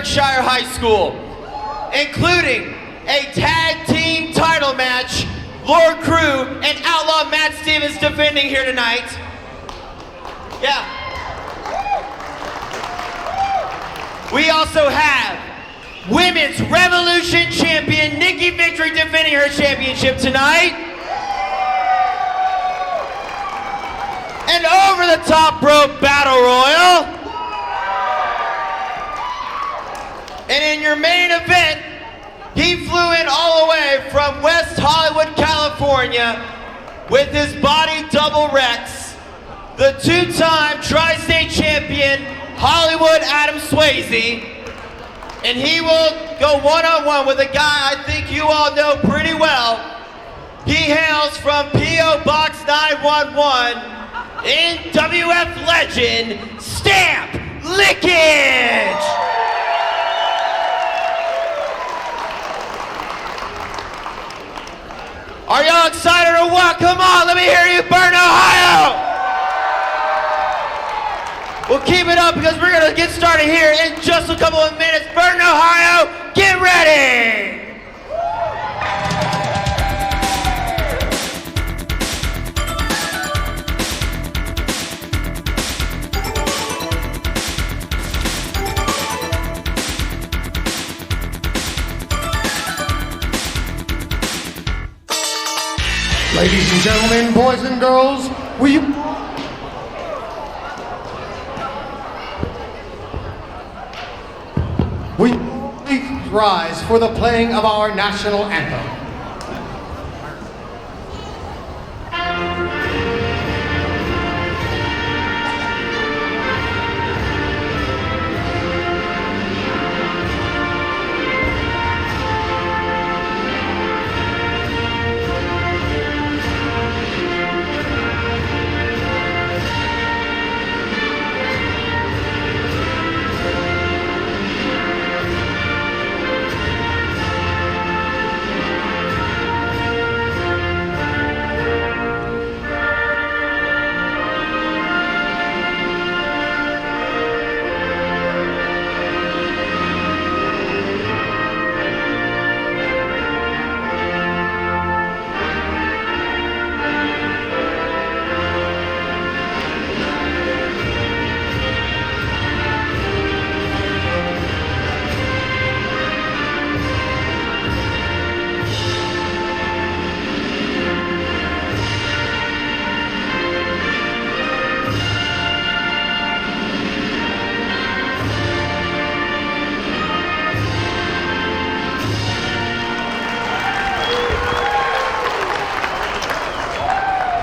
Berkshire High School, including a tag team title match, Lord Crew and Outlaw Matt Stevens defending here tonight. Yeah. We also have Women's Revolution Champion Nikki Victory defending her championship tonight. An over-the-top rope battle royal. And in your main event, he flew in all the way from West Hollywood, California with his body double Rex, the two-time Tri-State champion, Hollywood Adam Swayze. And he will go one-on-one with a guy I think you all know pretty well. He hails from P.O. Box 911, NWF legend, Stamp Lickage! Are y'all excited or what? Come on, let me hear you, Burton Ohio! We'll keep it up because we're gonna get started here in just a couple of minutes. Burton Ohio, get ready! Ladies and gentlemen, boys and girls, will you please rise for the playing of our national anthem?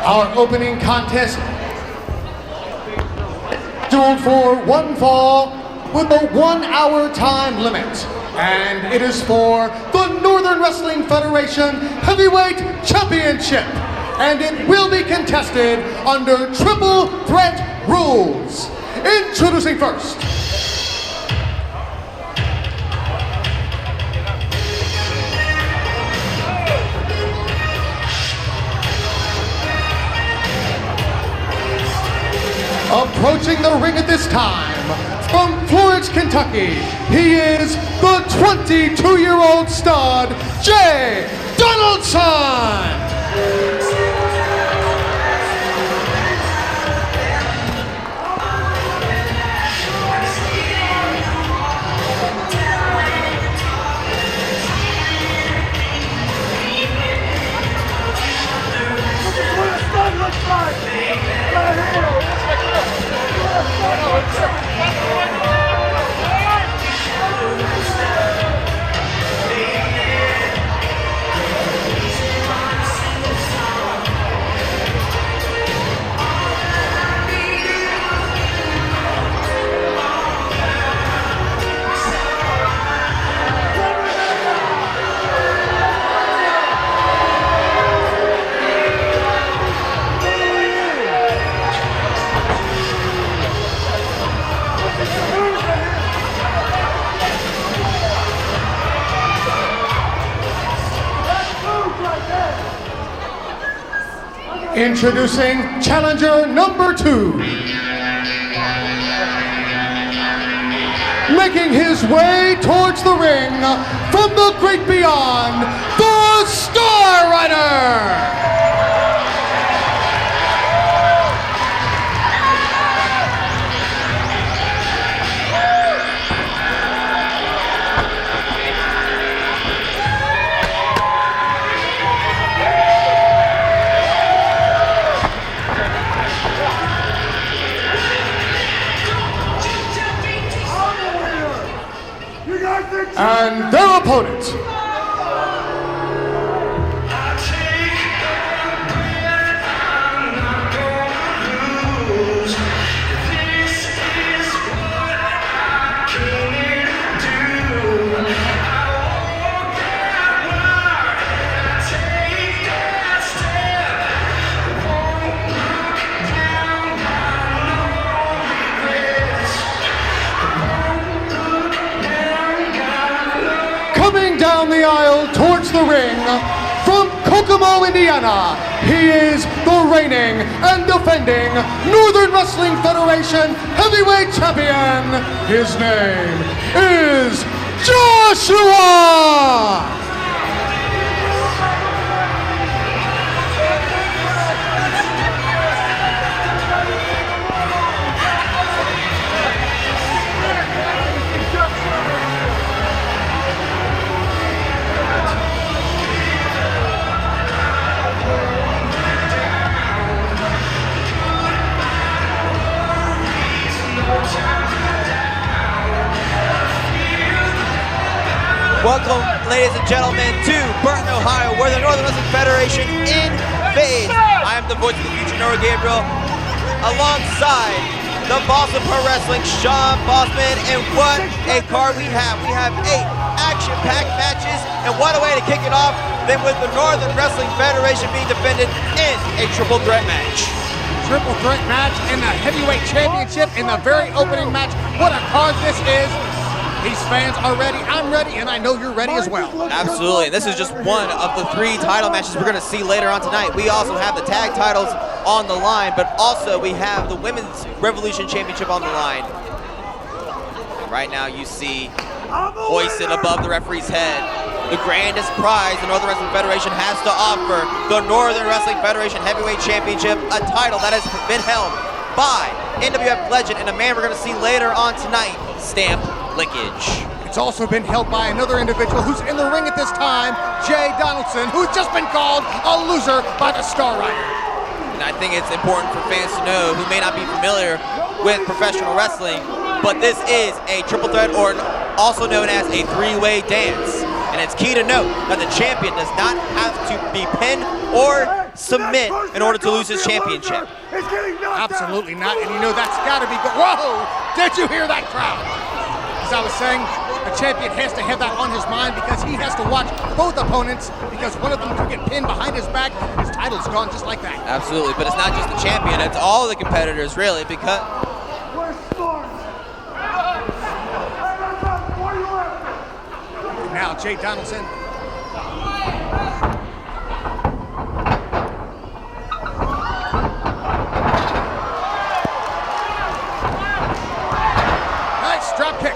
Our opening contest scheduled for one fall with a 1 hour time limit. And it is for the Northern Wrestling Federation Heavyweight Championship. And it will be contested under triple threat rules. Introducing first, approaching the ring at this time, from Florence, Kentucky, he is the 22-year-old stud, Jay Donaldson! Introducing challenger number 2. making his way towards the ring from the great beyond, the Star Rider! And their opponent, down the aisle towards the ring from Kokomo, Indiana. He is the reigning and defending Northern Wrestling Federation Heavyweight Champion. His name is Joshua! Welcome, ladies and gentlemen, to Burton, Ohio, where the Northern Wrestling Federation invades. I am the voice of the future, Noah Gabriel, alongside the boss of pro wrestling, Sean Bossman, and what a card we have. We have 8 action-packed matches, and what a way to kick it off than with the Northern Wrestling Federation being defended in a triple threat match. Triple threat match in the heavyweight championship in the very opening match. What a card this is. These fans are ready, I'm ready, and I know you're ready as well. Absolutely, and this is just one of the 3 title matches we're going to see later on tonight. We also have the tag titles on the line, but also we have the Women's Revolution Championship on the line. Right now you see, hoisted above the referee's head, the grandest prize the Northern Wrestling Federation has to offer, the Northern Wrestling Federation Heavyweight Championship, a title that has been held by NWF legend and a man we're going to see later on tonight, Stamp Lickage. It's also been held by another individual who's in the ring at this time, Jay Donaldson, who's just been called a loser by the Star Rider. And I think it's important for fans to know who may not be familiar with professional wrestling, but this is a triple threat, or also known as a 3-way dance. And it's key to note that the champion does not have to be pinned or submit in order to lose his championship. Absolutely not, and you know that's gotta be good. Whoa! Did you hear that crowd? As I was saying, the champion has to have that on his mind because he has to watch both opponents, because one of them could get pinned behind his back and his title's gone just like that. Absolutely, but it's not just the champion, it's all the competitors really, because now Jay Donaldson. Nice drop kick.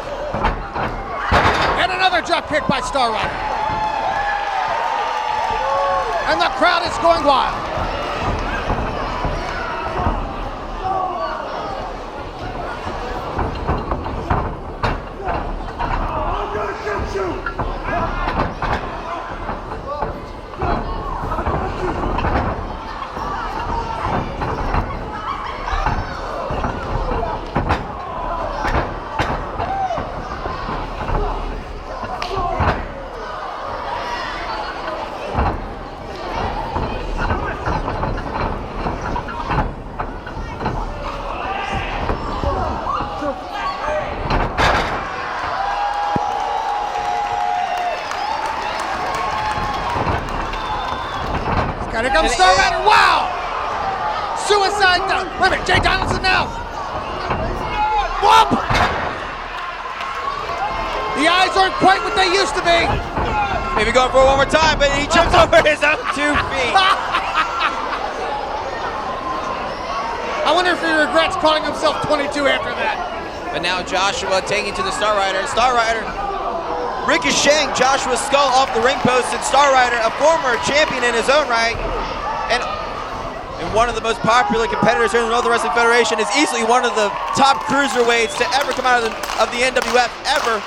And another drop kick by Star Rider. And the crowd is going wild. I'm gonna get you. Here comes Star Rider. Wow! Suicide down. Wait a minute, Jay Donaldson now. Whoop! The eyes aren't quite what they used to be. maybe going for it one more time, but he jumps over his own 2 feet. I wonder if he regrets calling himself 22 after that. But now Joshua taking to the Star Rider. Star Rider ricocheting Joshua's skull off the ring post, and Star Rider, a former champion in his own right, and one of the most popular competitors here in the Northern Wrestling Federation, is easily one of the top cruiserweights to ever come out of the NWF ever.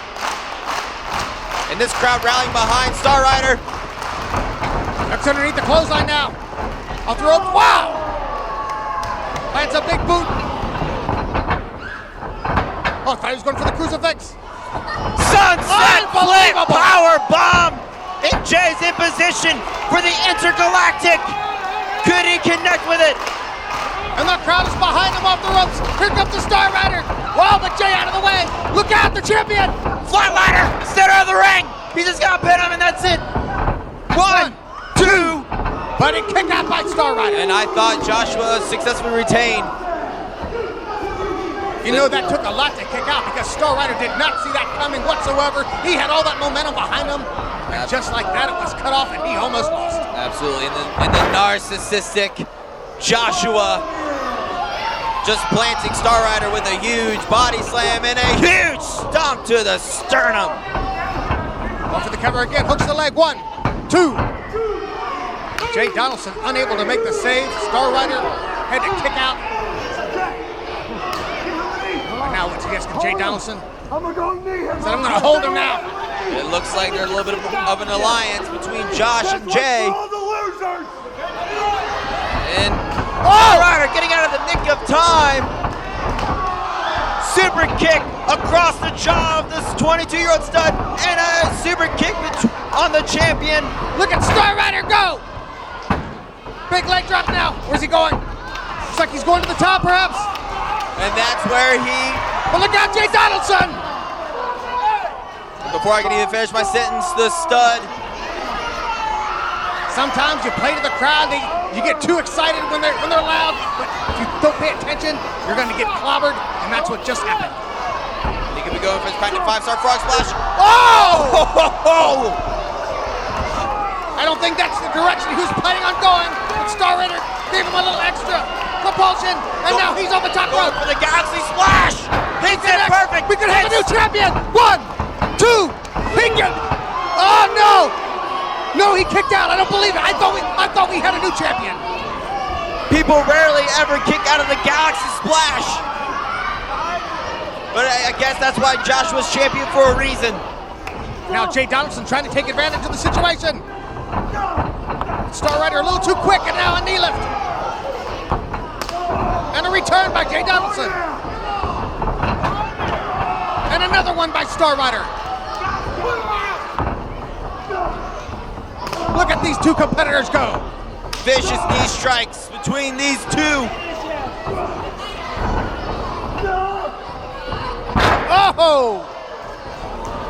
And this crowd rallying behind Star Rider. That's underneath the clothesline now. Off the ropes, wow! Lands a big boot. Oh, I thought he was going for the crucifix. Sunset flip power bomb. And Jay's in position for the intergalactic. Could he connect with it? And the crowd is behind him off the ropes. Here comes the Star Rider. Wow, but Jay out of the way. Look out, the champion. Flatliner, center of the ring. He just got pin him, and that's it. One, two. But he kicked out by Star Rider. And I thought Joshua successfully retained. You know, that took a lot to kick out because Star Rider did not see that coming whatsoever. He had all that momentum behind him. And just like that, it was cut off and he almost lost. Absolutely. And the narcissistic Joshua just planting Star Rider with a huge body slam and a huge stomp to the sternum. Off to the cover again, hooks the leg, 1, 2. Jay Donaldson unable to make the save. Star Rider had to kick out. And now what's he asking Jay Donaldson? Said, I'm gonna hold him now. It looks like there's a little bit of an alliance between Josh and Jay. And Star Rider getting out of the nick of time. Super kick across the jaw of this 22-year-old stud, and a super kick on the champion. Look at Star Rider go! Big leg drop now. Where's he going? Looks like he's going to the top, perhaps. And that's where he... But look out, Jay Donaldson! Before I can even finish my sentence, the stud. Sometimes you play to the crowd, you get too excited when they're loud, but if you don't pay attention, you're gonna get clobbered, and that's what just happened. He could be going for his patented 5-star frog splash. Oh! I don't think that's the direction he was planning on going, but Star Rider gave him a little extra propulsion, and now he's on the top rope. For the Galaxy Splash! He did perfect! We could have a new champion! 1, 2, Pinkin! Oh no! No, he kicked out. I don't believe it. I thought we had a new champion. People rarely ever kick out of the Galaxy Splash. But I guess that's why Joshua's champion for a reason. Now Jay Donaldson trying to take advantage of the situation. Star Rider a little too quick, and now a knee lift. And a return by Jay Donaldson. And another one by Star Rider. Look at these two competitors go. Vicious knee strikes between these two. Oh!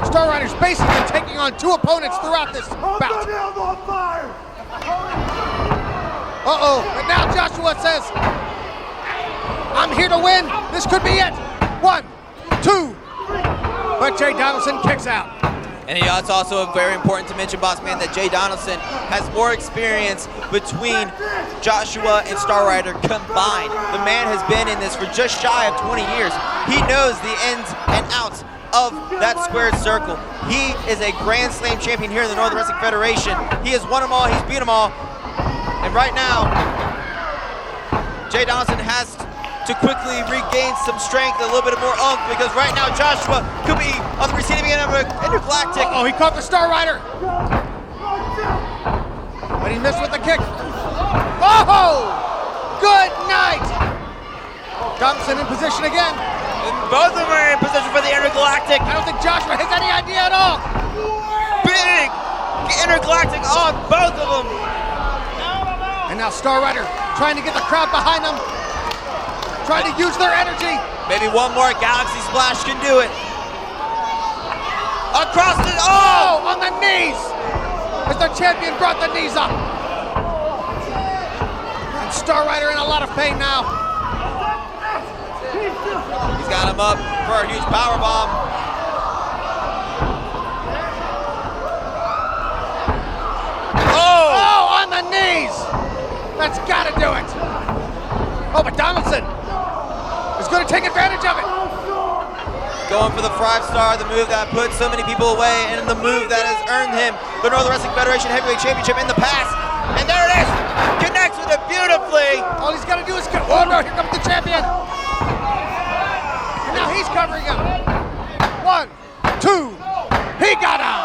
Star Rider's basically taking on two opponents throughout this bout. Uh-oh, but now Joshua says, I'm here to win. This could be it. 1, 2. But Jay Donaldson kicks out. And it's also very important to mention, boss man, that Jay Donaldson has more experience between Joshua and Star Rider combined. The man has been in this for just shy of 20 years. He knows the ins and outs of that squared circle. He is a Grand Slam champion here in the Northern Wrestling Federation. He has won them all, he's beat them all. And right now, Jay Donaldson has to quickly regain some strength, a little bit more oomph, because right now Joshua could be on the receiving end of an intergalactic. Oh, he caught the Star Rider. But he missed with the kick. Oh! Good night! Donaldson in position again. And both of them are in position for the intergalactic. I don't think Joshua has any idea at all. Big intergalactic on both of them. And now Star Rider trying to get the crowd behind him. Trying to use their energy. Maybe one more Galaxy Splash can do it. Across the, oh! On the knees! As the champion brought the knees up. And Star Rider in a lot of pain now. He's got him up for a huge power bomb. Oh, on the knees! That's gotta do it. Oh, but Donaldson is going to take advantage of it. Going for the 5-star, the move that put so many people away, and the move that has earned him the Northern Wrestling Federation Heavyweight Championship in the past. And there it is! Connects with it beautifully! All he's got to do is go. Oh no, here comes the champion! And now he's covering him. 1, 2, he got him!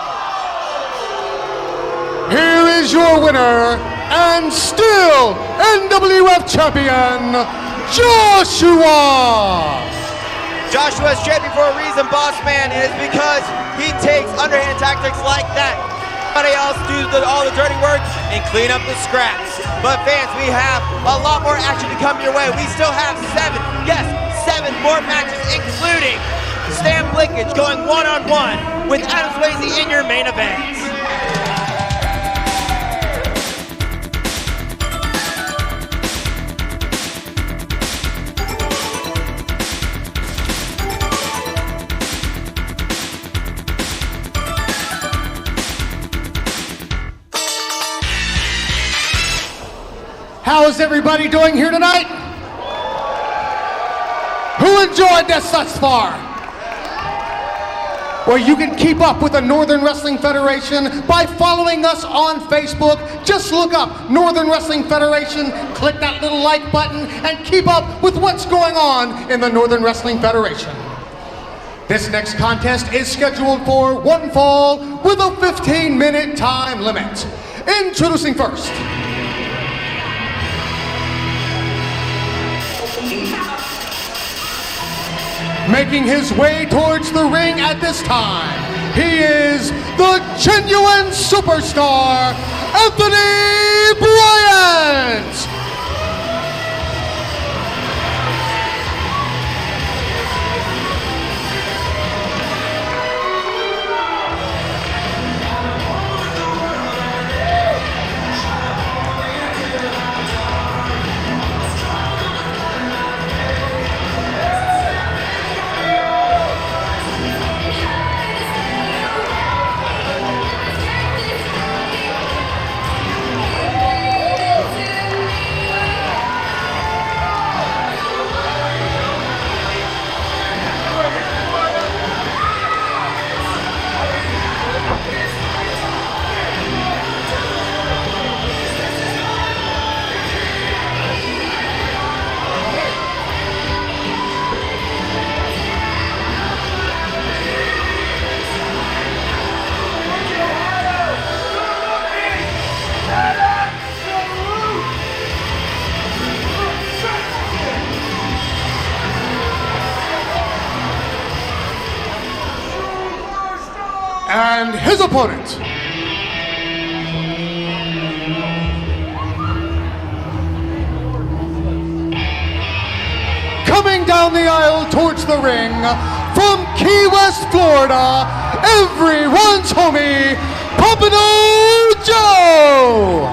Here is your winner, and still NWF champion, Joshua! Joshua's champion for a reason, boss man, and it's because he takes underhand tactics like that. Somebody else do all the dirty work and clean up the scraps. But fans, we have a lot more action to come your way. We still have 7 more matches, including Stan Blinkage going one-on-one with Adam Swayze in your main event. How is everybody doing here tonight? Who enjoyed this thus far? Well, you can keep up with the Northern Wrestling Federation by following us on Facebook. Just look up Northern Wrestling Federation, click that little like button, and keep up with what's going on in the Northern Wrestling Federation. This next contest is scheduled for one fall with a 15-minute time limit. Introducing first, making his way towards the ring at this time, he is the genuine superstar, Anthony Bryant! And his opponent, coming down the aisle towards the ring, from Key West, Florida, everyone's homie, Pompano Joe!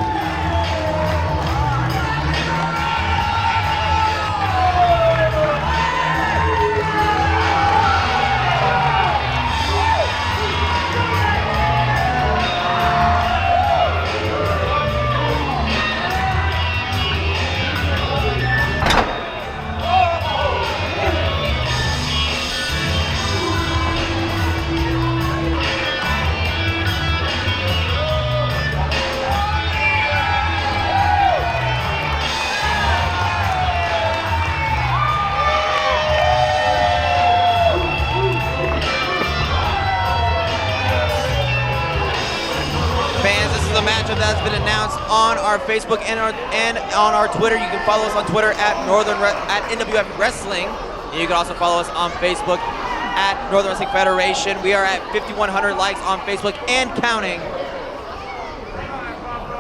That's been announced on our Facebook and on our Twitter. You can follow us on Twitter at NWF Wrestling. And you can also follow us on Facebook at Northern Wrestling Federation. We are at 5,100 likes on Facebook and counting.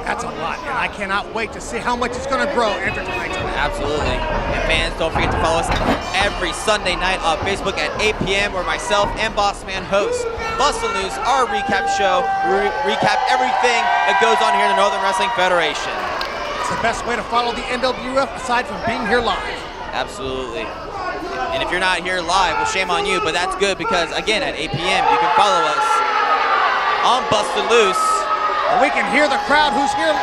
That's a lot, and I cannot wait to see how much it's going to grow after tonight's event. Absolutely. And fans, don't forget to follow us every Sunday night on Facebook at 8 p.m. where myself and Boss Man host Bustle News, our recap show. We recap everything that goes on here in the Northern Wrestling Federation. It's the best way to follow the NWF aside from being here live. Absolutely. And if you're not here live, well, shame on you, but that's good because, again, at 8 p.m., you can follow us on Busted Loose. And we can hear the crowd who's here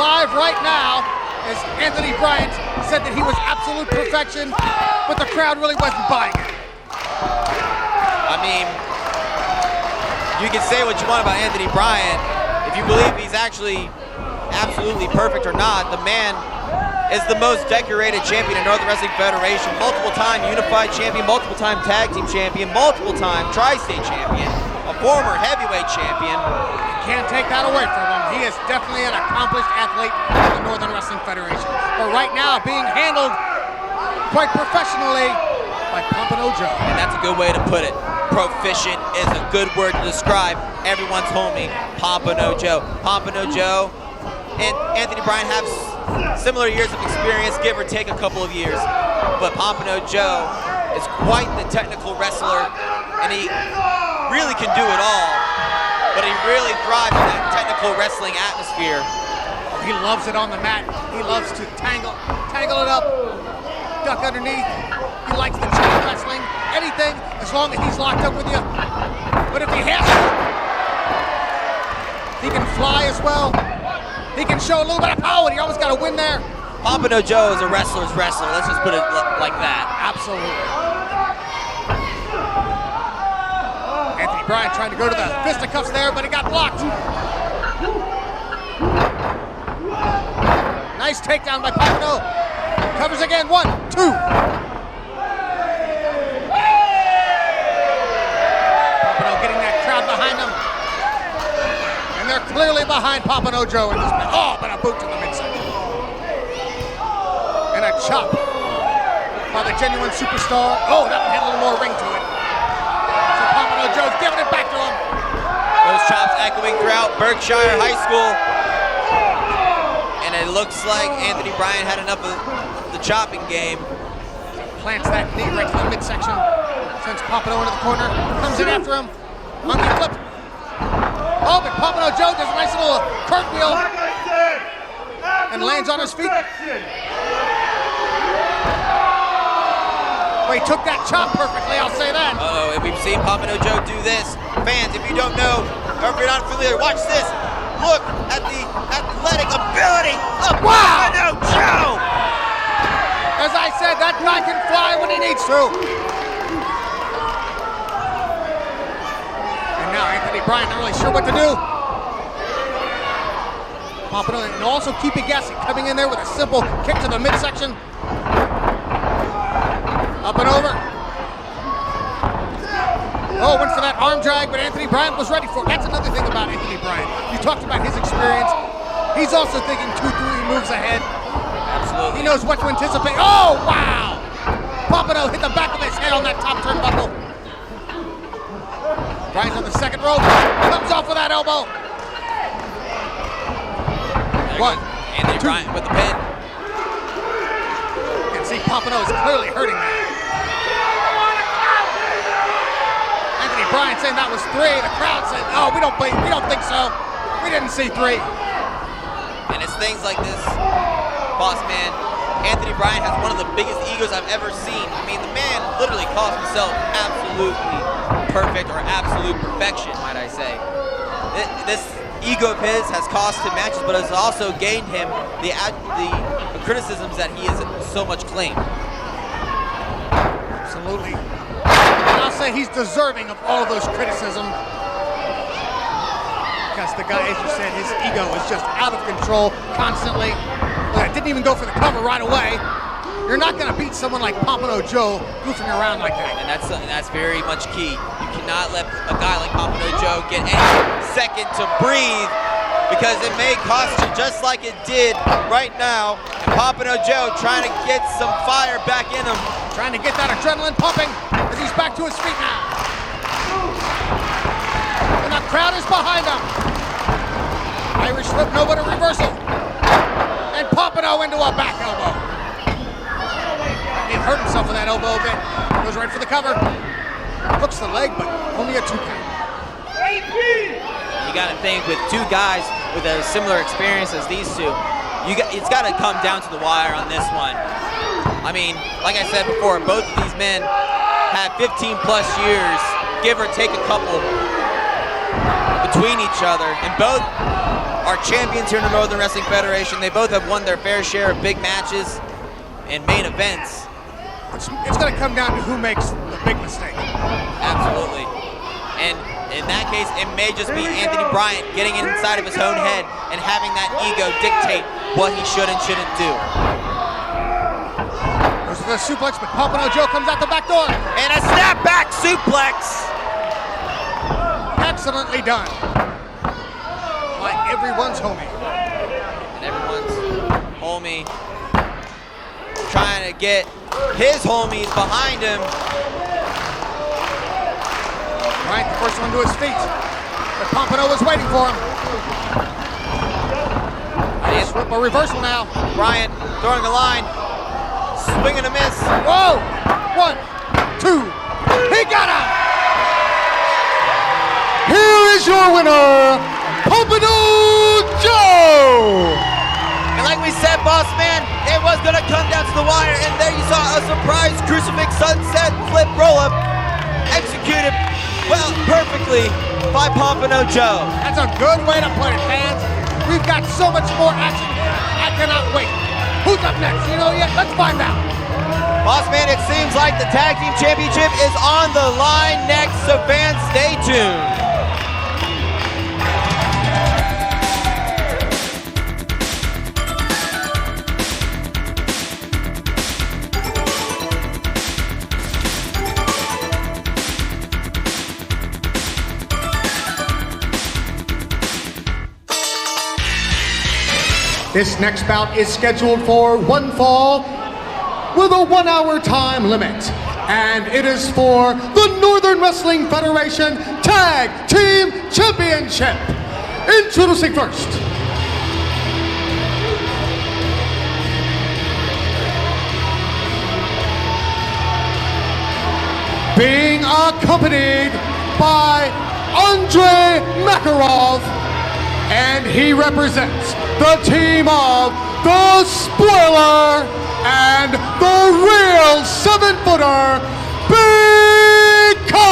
live right now as Anthony Bryant said that he was absolute perfection, but the crowd really wasn't buying it. I mean, you can say what you want about Anthony Bryant. If you believe he's actually absolutely perfect or not, the man is the most decorated champion in Northern Wrestling Federation, multiple-time unified champion, multiple-time tag team champion, multiple-time tri-state champion, a former heavyweight champion. Can't take that away from him. He is definitely an accomplished athlete in the Northern Wrestling Federation. But right now, being handled quite professionally by Pompano Joe. And that's a good way to put it. Proficient is a good word to describe everyone's homie, Pompano Joe. Pompano Joe and Anthony Bryant have similar years of experience, give or take a couple of years. But Pompano Joe is quite the technical wrestler, and he really can do it all. But he really thrives in that technical wrestling atmosphere. He loves it on the mat. He loves to tangle it up, duck underneath. He likes the chain wrestling, anything, as long as he's locked up with you. But if he has to, he can fly as well. He can show a little bit of power, and you always got to win there. Pompano Joe is a wrestler's wrestler. Let's just put it like that. Absolutely. Anthony Bryant trying to go to the fisticuffs there, but he got blocked. Nice takedown by Pompano. Covers again, 1, 2. Pompano getting that crowd behind him. And they're clearly behind Pompano Joe in this match. Oh, but a boot to the midsection. And a chop by the genuine superstar. Oh, that one had a little more ring to it. So Pompano Joe's giving it back to him. Those chops echoing throughout Berkshire High School. And it looks like Anthony Bryant had enough of the chopping game. Plants that knee right to the midsection. Sends Pompano into the corner. Comes in after him. Monkey flip. Oh, but Pompano Joe does a nice little cartwheel. And lands on his feet. Well, he took that chop perfectly, I'll say that. Uh-oh, and we've seen Pompano Joe do this. Fans, if you don't know, or if you're not familiar, watch this. Look at the athletic ability of Pompano Joe. As I said, that guy can fly when he needs to. And now Anthony Bryant not really sure what to do. Pompano, and also keep it guessing, coming in there with a simple kick to the midsection. Up and over. Oh, went for that arm drag, but Anthony Bryant was ready for it. That's another thing about Anthony Bryant. You talked about his experience. He's also thinking 2-3 moves ahead. Absolutely. He knows what to anticipate. Oh, wow! Pompano hit the back of his head on that top turnbuckle. Bryant's on the second rope. Comes off with that elbow. One, Anthony Bryant with the pin. You can see Pompano is clearly hurting that. Anthony Bryant saying that was 3. The crowd said, "Oh, we don't think so. We didn't see 3." And it's things like this, boss man. Anthony Bryant has one of the biggest egos I've ever seen. I mean, the man literally calls himself absolutely perfect, or absolute perfection, might I say. This ego of his has cost him matches, but has also gained him the criticisms that he has so much claimed. Absolutely. And I'll say he's deserving of all of those criticisms. Because the guy, as you said, his ego is just out of control constantly. Look, didn't even go for the cover right away. You're not going to beat someone like Pompano Joe goofing around like that. And that's very much key. You cannot let a guy like Pompano Joe get any second to breathe, because it may cost you just like it did right now. And Pompano Joe trying to get some fire back in him. Trying to get that adrenaline pumping as he's back to his feet now. And the crowd is behind him. Irish flip, no but a reversal. And Pompano into a back elbow. He hurt himself with that elbow a bit. Goes right for the cover. Hooks the leg, but only a 2 count. You got to think, with 2 guys with a similar experience as these two, it's got to come down to the wire on this one. I mean, like I said before, both of these men have 15 plus years, give or take a couple, between each other, and both are champions here in the Northern Wrestling Federation. They both have won their fair share of big matches and main events. It's going to come down to who makes the big mistake. Absolutely. And in that case, it may just be Anthony Bryant getting inside of his own head and having that ego dictate what he should and shouldn't do. There's the suplex, but Pompano Joe comes out the back door. And a snapback suplex. Excellently done by everyone's homie. And everyone's homie trying to get his homies behind him. Bryant, the first one to his feet, but Pompano was waiting for him. Nice flip, a reversal now. Bryant throwing a line, swing and a miss. Whoa! 1, 2, he got him! Here is your winner, Pompano Joe! And like we said, boss man, it was gonna come down to the wire, and there you saw a surprise crucifix sunset flip roll-up executed, well, perfectly by Pompano Joe. That's a good way to put it, fans. We've got so much more action here. I cannot wait. Who's up next? You know yet? Let's find out. Boss man, it seems like the tag team championship is on the line next, so fans, stay tuned. This next bout is scheduled for one fall with a 1 hour time limit. And it is for the Northern Wrestling Federation Tag Team Championship. Introducing first, being accompanied by Andre Makarov, and he represents the team of The Spoiler and the real 7-footer, Because.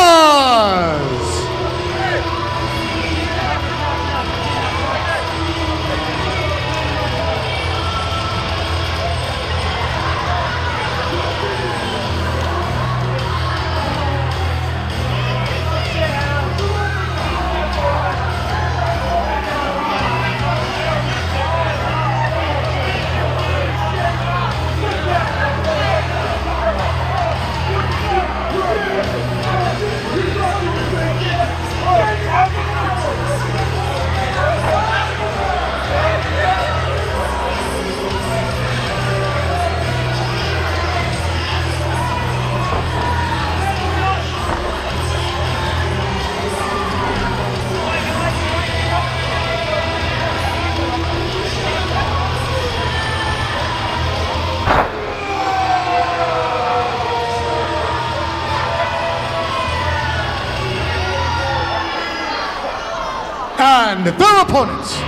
And their opponents,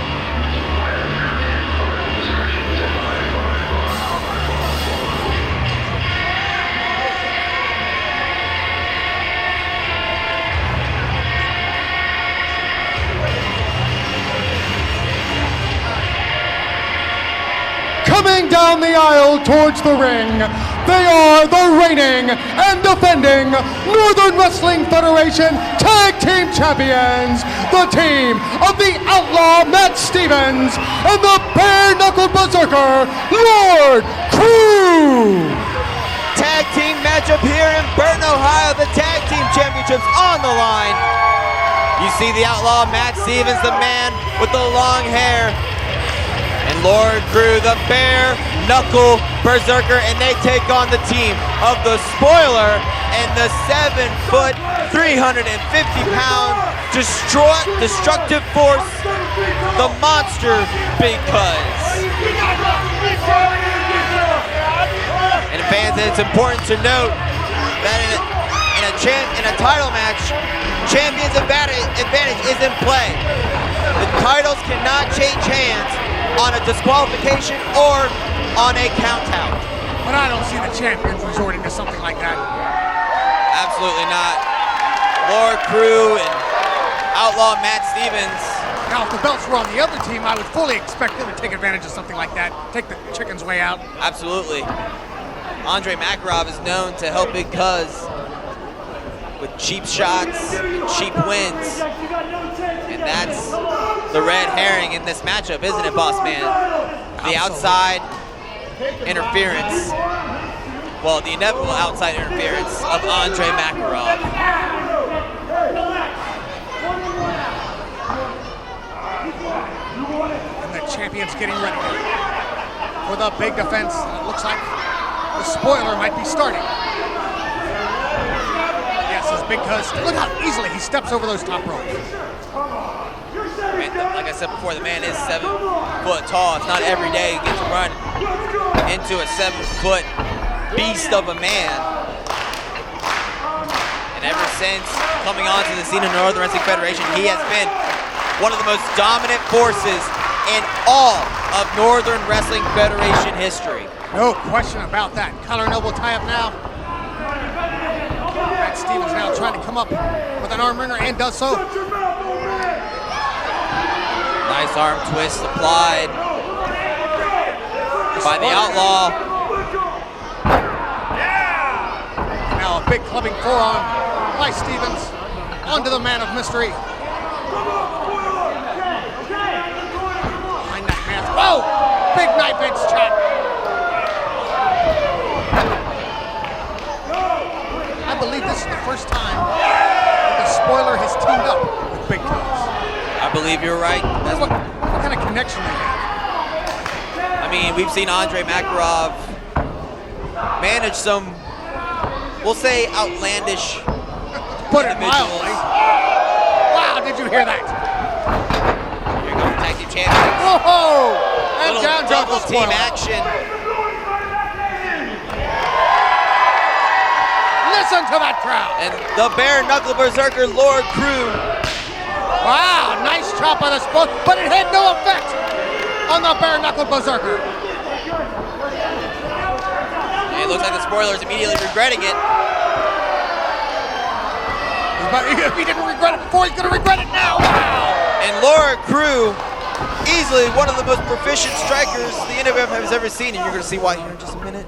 coming down the aisle towards the ring, they are the reigning and defending Northern Wrestling Federation Tag Team Champions, the team of the Outlaw Matt Stevens and the bare-knuckled Berserker, Lord Crew. Tag team matchup here in Burton, Ohio. The tag team championships on the line. You see the Outlaw Matt Stevens, the man with the long hair, and Lord Crew, the bare-knuckle Berserker, and they take on the team of the Spoiler and the 7-foot, 350-pound destructive force, the monster Because. And fans, it's important to note that in a title match, champion's advantage is in play. The titles cannot change hands on a disqualification or on a count-out. But I don't see the champions resorting to something like that. Absolutely not. Lord Crew and Outlaw Matt Stevens. Now, if the belts were on the other team, I would fully expect them to take advantage of something like that. Take the chicken's way out. Absolutely. Andre Makarov is known to help Big Cuz with cheap shots, cheap wins. And that's the red herring in this matchup, isn't it, boss man? The outside interference. Well, the inevitable outside interference of Andre Makarov. And the champion's getting ready for the big defense. It looks like the spoiler might be starting. Yes, it's because look how easily he steps over those top ropes. And like I said before, the man is 7 foot tall. It's not every day you get to run into a 7 foot beast of a man. And ever since coming onto the scene of the Northern Wrestling Federation, he has been one of the most dominant forces in all of Northern Wrestling Federation history. No question about that. Collar and elbow tie up now. Matt Stevens now trying to come up with an arm wringer and does so. Nice arm twist applied by the Outlaw. Now a big clubbing forearm by Stevens onto the man of mystery. Behind that mask. Whoa! Big knife edge chop. I believe this is the first time that the spoiler has teamed up with Big Cuz. I believe you're right. What kind of connection they have? I mean, we've seen Andre Makarov manage some, we'll say, outlandish Put it individuals. mildly. Wow, did you hear that? Here goes the tag team champions. Whoa! And Little down double goes the team spoiler. action. Listen to that crowd. And the bare knuckle berserker Lord Crew. Wow, nice chop on the spot, but it had no effect on the bare knuckle berserker. And it looks like the spoiler is immediately regretting it. But if he didn't regret it before, he's going to regret it now. Wow. And Lord Crew, easily one of the most proficient strikers the NWF has ever seen, and you're going to see why here in just a minute.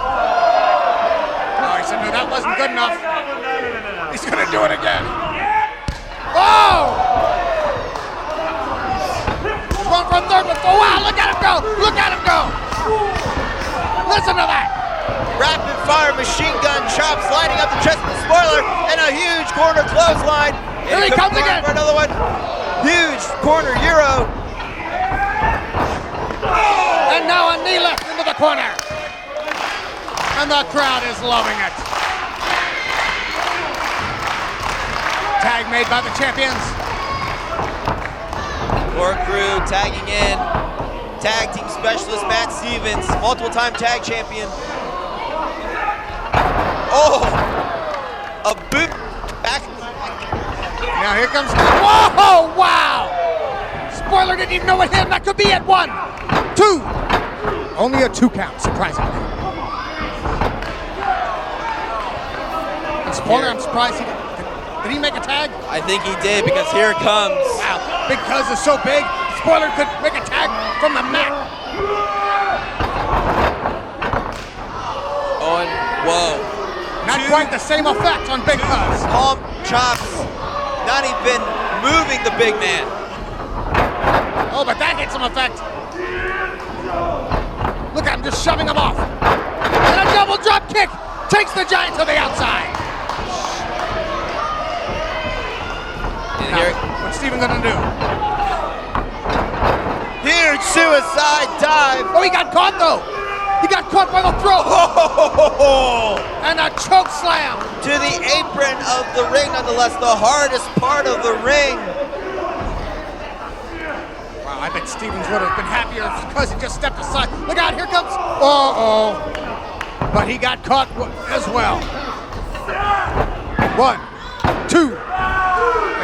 Oh, he said, no, that wasn't good enough. He's going to do it again. Oh! He's going for a third, but oh, wow, look at him go! Look at him go! Listen to that! Rapid fire machine gun chops lining up the chest of the spoiler, and a huge corner clothesline. Here he comes again. For another one. Huge corner Euro. And now a knee left into the corner. And the crowd is loving it. Tag made by the champions. Lord Crew tagging in. Tag team specialist Matt Stevens, multiple time tag champion. Oh, a boot back. Now here comes, whoa, wow! Spoiler didn't even know what hit him. That could be it. 1, 2. Only a 2 count, surprisingly. And Spoiler, I'm surprised did he make a tag? I think he did, because here it comes. Wow, because it's so big, Spoiler could make a tag from the mat. Oh, and whoa. Not quite the same effect on Big Cuz. Palm chops, not even moving the big man. Oh, but that hit some effect. Look at him just shoving him off. And a double drop kick takes the Giant to the outside. And Now, here, what's Steven gonna do? huge suicide dive. Oh, he got caught though. He got caught by the throat. Oh, And a choke slam. to the apron of the ring, nonetheless, the hardest part of the ring. Wow, I bet Stevens would have been happier because he just stepped aside. Look out, here comes. Uh-oh. But he got caught as well. 1, 2.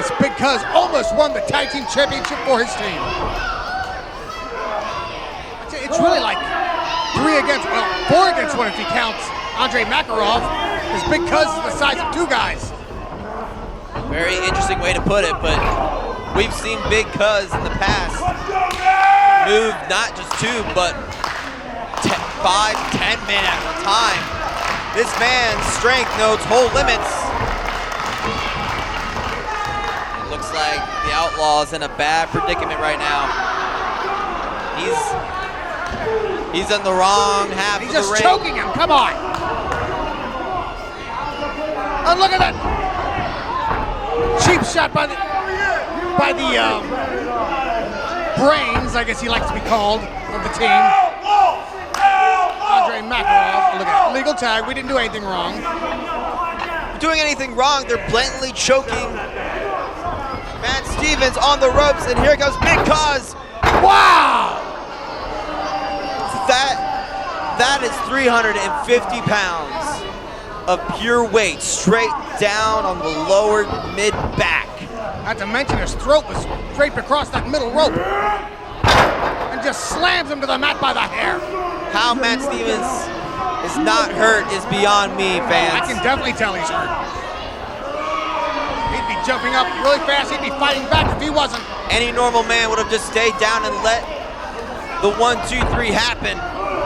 As Big Cuz almost won the tag team championship for his team. It's really like 4 against 1 if he counts Andre Makarov, because Big Cuz is the size of 2 guys. Very interesting way to put it, but we've seen Big Cuz in the past move not just 2, but 5, 10 men at a time. This man's strength knows whole limits. It looks like the Outlaw's in a bad predicament right now. He's in the wrong half of the ring. He's just choking him, come on. And look at that. Cheap shot by the brains, I guess he likes to be called, of the team. Andre Makarov, look at it. Legal tag, we didn't do anything wrong. Doing anything wrong, they're blatantly choking Matt Stevens on the ropes, and here comes Big Cuz. Wow! That is 350 pounds of pure weight straight down on the lower mid-back. Not to mention his throat was draped across that middle rope. And just slams him to the mat by the hair. How Matt Stevens is not hurt is beyond me, fans. I can definitely tell he's hurt. He'd be jumping up really fast. He'd be fighting back if he wasn't. Any normal man would have just stayed down and let the 1, 2, 3 happen.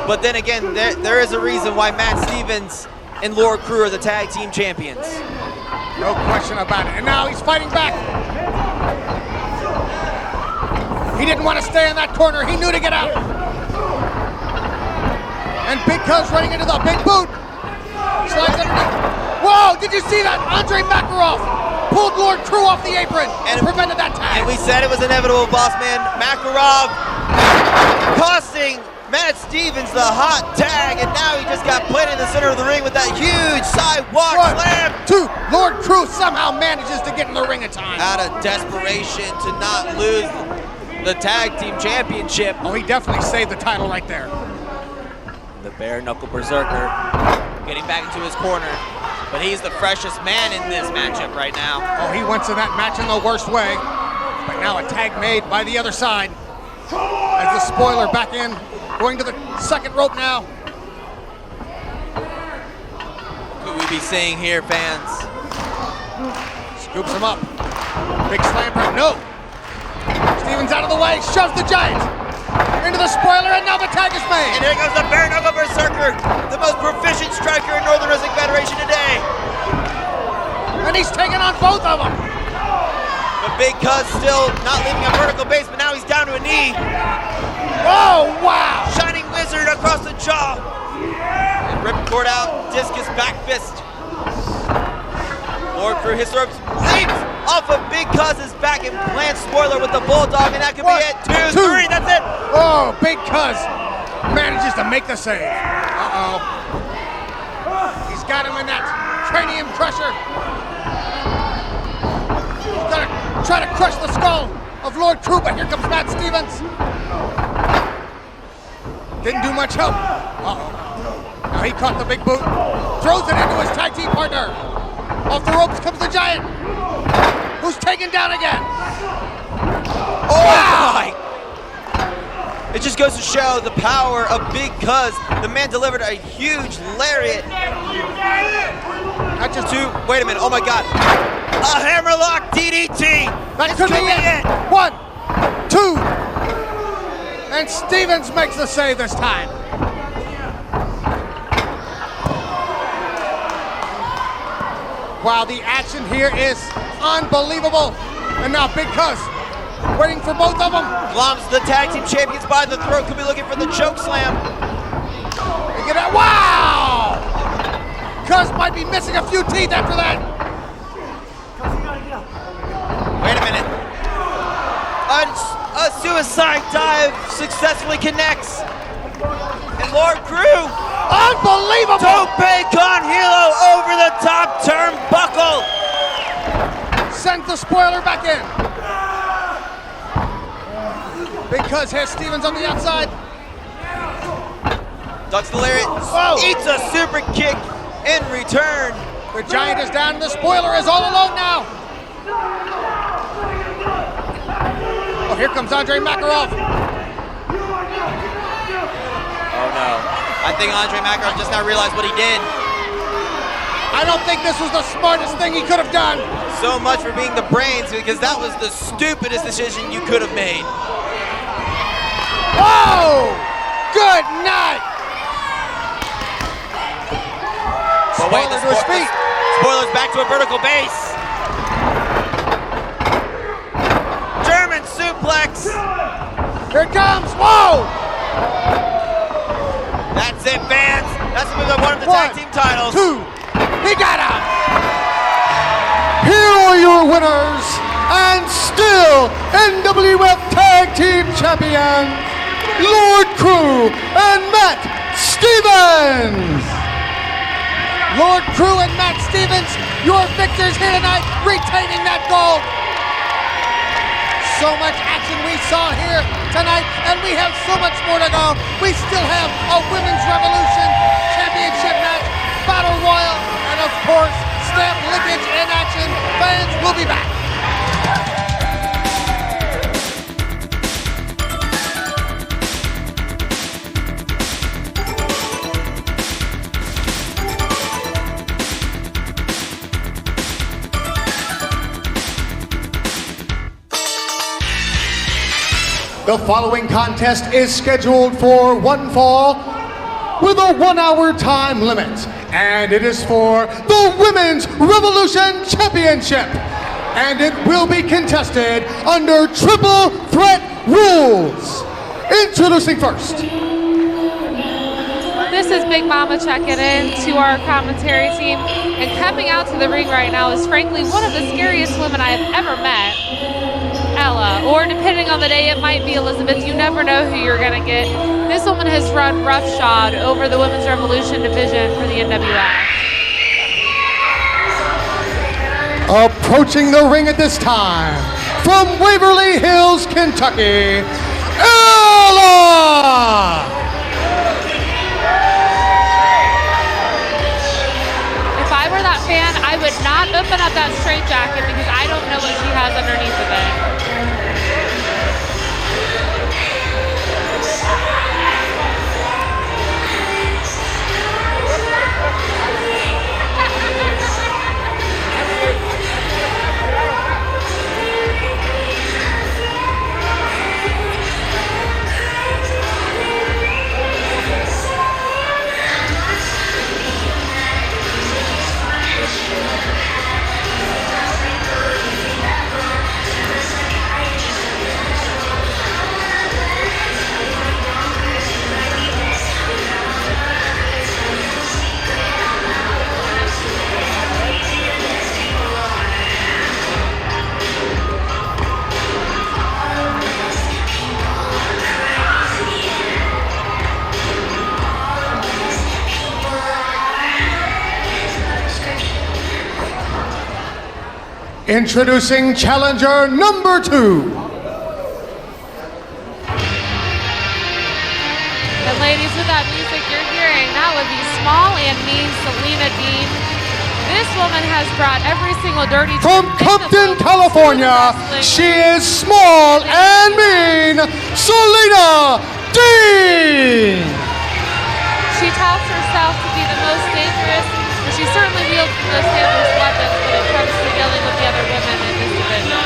But then again, there is a reason why Matt Stevens and Lord Crew are the tag team champions. No question about it. And now he's fighting back. He didn't want to stay in that corner. He knew to get out. And Big Cuz running into the big boot. Slides underneath. Whoa, did you see that? Andre Makarov pulled Lord Crew off the apron and prevented that tag. And we said it was inevitable, boss man. Makarov costing Matt Stevens the hot tag, and now he just got put in the center of the ring with that huge sidewalk slam. 2, Lord Crew somehow manages to get in the ring at times. Out of desperation to not lose the tag team championship. Oh, he definitely saved the title right there. The bare knuckle Berserker getting back into his corner, but he's the freshest man in this matchup right now. Oh, he went to that match in the worst way, but now a tag made by the other side. As the spoiler back in, going to the second rope now. Who we be seeing here, fans? Scoops him up. Big slam for no. Stevens out of the way, shoves the Giant into the spoiler, and now the tag is made. And here comes the bare knuckle Berserker, the most proficient striker in Northern Wrestling Federation today. And he's taking on both of them. But Big Cuz still not leaving a vertical base, but now he's down to a knee. Oh, wow! Shining Wizard across the jaw. And ripcord out, discus back fist. Lord Crew hits the ropes, leaps off of Big Cuz's back and plants spoiler with the Bulldog, and that could be it. 2, 3, that's it. Oh, Big Cuz manages to make the save. Uh-oh. He's got him in that cranium crusher. He's gonna try to crush the skull of Lord Crew, but here comes Matt Stevens. Didn't do much help. Uh-oh. Now he caught the big boot, throws it into his tag team partner. Off the ropes comes the Giant, who's taken down again. Oh my! It just goes to show the power of Big Cuz. The man delivered a huge lariat. Not just 2, wait a minute, oh my God. A hammerlock DDT. That could be it. 1, 2. And Stevens makes the save this time. Wow, the action here is unbelievable. And now Big Cuz waiting for both of them. Gloms the tag team champions by the throat. Could be looking for the choke slam. Wow! Cuz might be missing a few teeth after that. Wait a minute. A suicide dive successfully connects. And Lord Crew. Unbelievable! Tope con hilo over the top turnbuckle. Sends the spoiler back in. Big Cuz has Stevens on the outside. Ducks the lariat. Whoa. Eats a super kick in return. The Giant is down. The spoiler is all alone now. Oh, here comes Andre Makarov. Oh no. I think Andre Makarov just now realized what he did. I don't think this was the smartest thing he could have done. So much for being the brains, because that was the stupidest decision you could have made. Whoa! Good night! wait, Spoiler to his feet. Spoiler's back to a vertical base. German suplex. Here it comes. Whoa! That's it, fans. That's the move that won the tag team titles. 2. He got him. Here are your winners, and still NWF Tag Team Champion, Lord Crew and Matt Stevens. Lord Crew and Matt Stevens, your victors here tonight, retaining that gold. So much action we saw here tonight, and we have so much more to go. We still have a Women's Revolution Championship match, Battle Royal, and of course, Stamp Lickage in action. Fans, we'll be back. The following contest is scheduled for one fall with a 1 hour time limit, and it is for the Women's Revolution Championship, and it will be contested under triple threat rules. Introducing first. This is Big Mama checking in to our commentary team, and coming out to the ring right now is frankly one of the scariest women I have ever met, Ella, or depending on the day it might be Elizabeth. You never know who you're gonna get. This woman has run roughshod over the Women's Revolution division for the NWF. Approaching the ring at this time, from Waverly Hills, Kentucky, Ella! If I were that fan, I would not open up that straitjacket because I don't know what she has underneath of it. Introducing challenger number 2. And ladies, with that music you're hearing, that would be small and mean Salena Dean. This woman has brought every single dirty From Compton, California, she is small and mean, Salena Dean. She touts herself to be the most dangerous, but she certainly wields the most dangerous weapons when it comes to dealing with the other women in this division.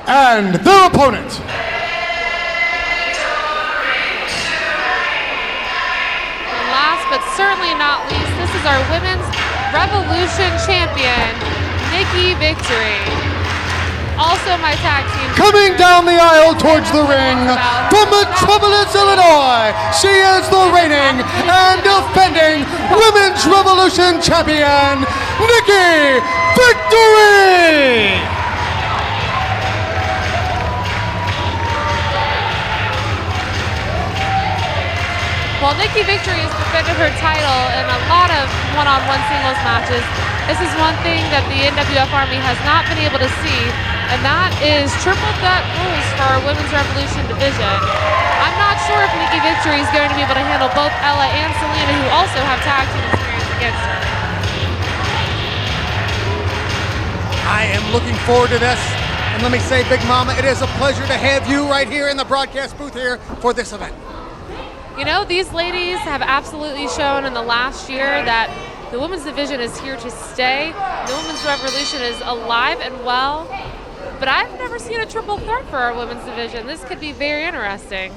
And their opponent. But certainly not least, this is our Women's Revolution Champion, Nikki Victory. Also my tag team. Coming down the aisle towards the ring, from Metropolis, Illinois, she is the reigning and defending Women's Revolution Champion, Nikki Victory! While Nikki Victory has defended her title in a lot of one-on-one singles matches, this is one thing that the NWF Army has not been able to see, and that is triple threat rules for our Women's Revolution division. I'm not sure if Nikki Victory is going to be able to handle both Ella and Salena, who also have tag team experience against her. I am looking forward to this. And let me say, Big Mama, it is a pleasure to have you right here in the broadcast booth here for this event. You know, these ladies have absolutely shown in the last year that the women's division is here to stay. The women's revolution is alive and well. But I've never seen a triple threat for our women's division. This could be very interesting.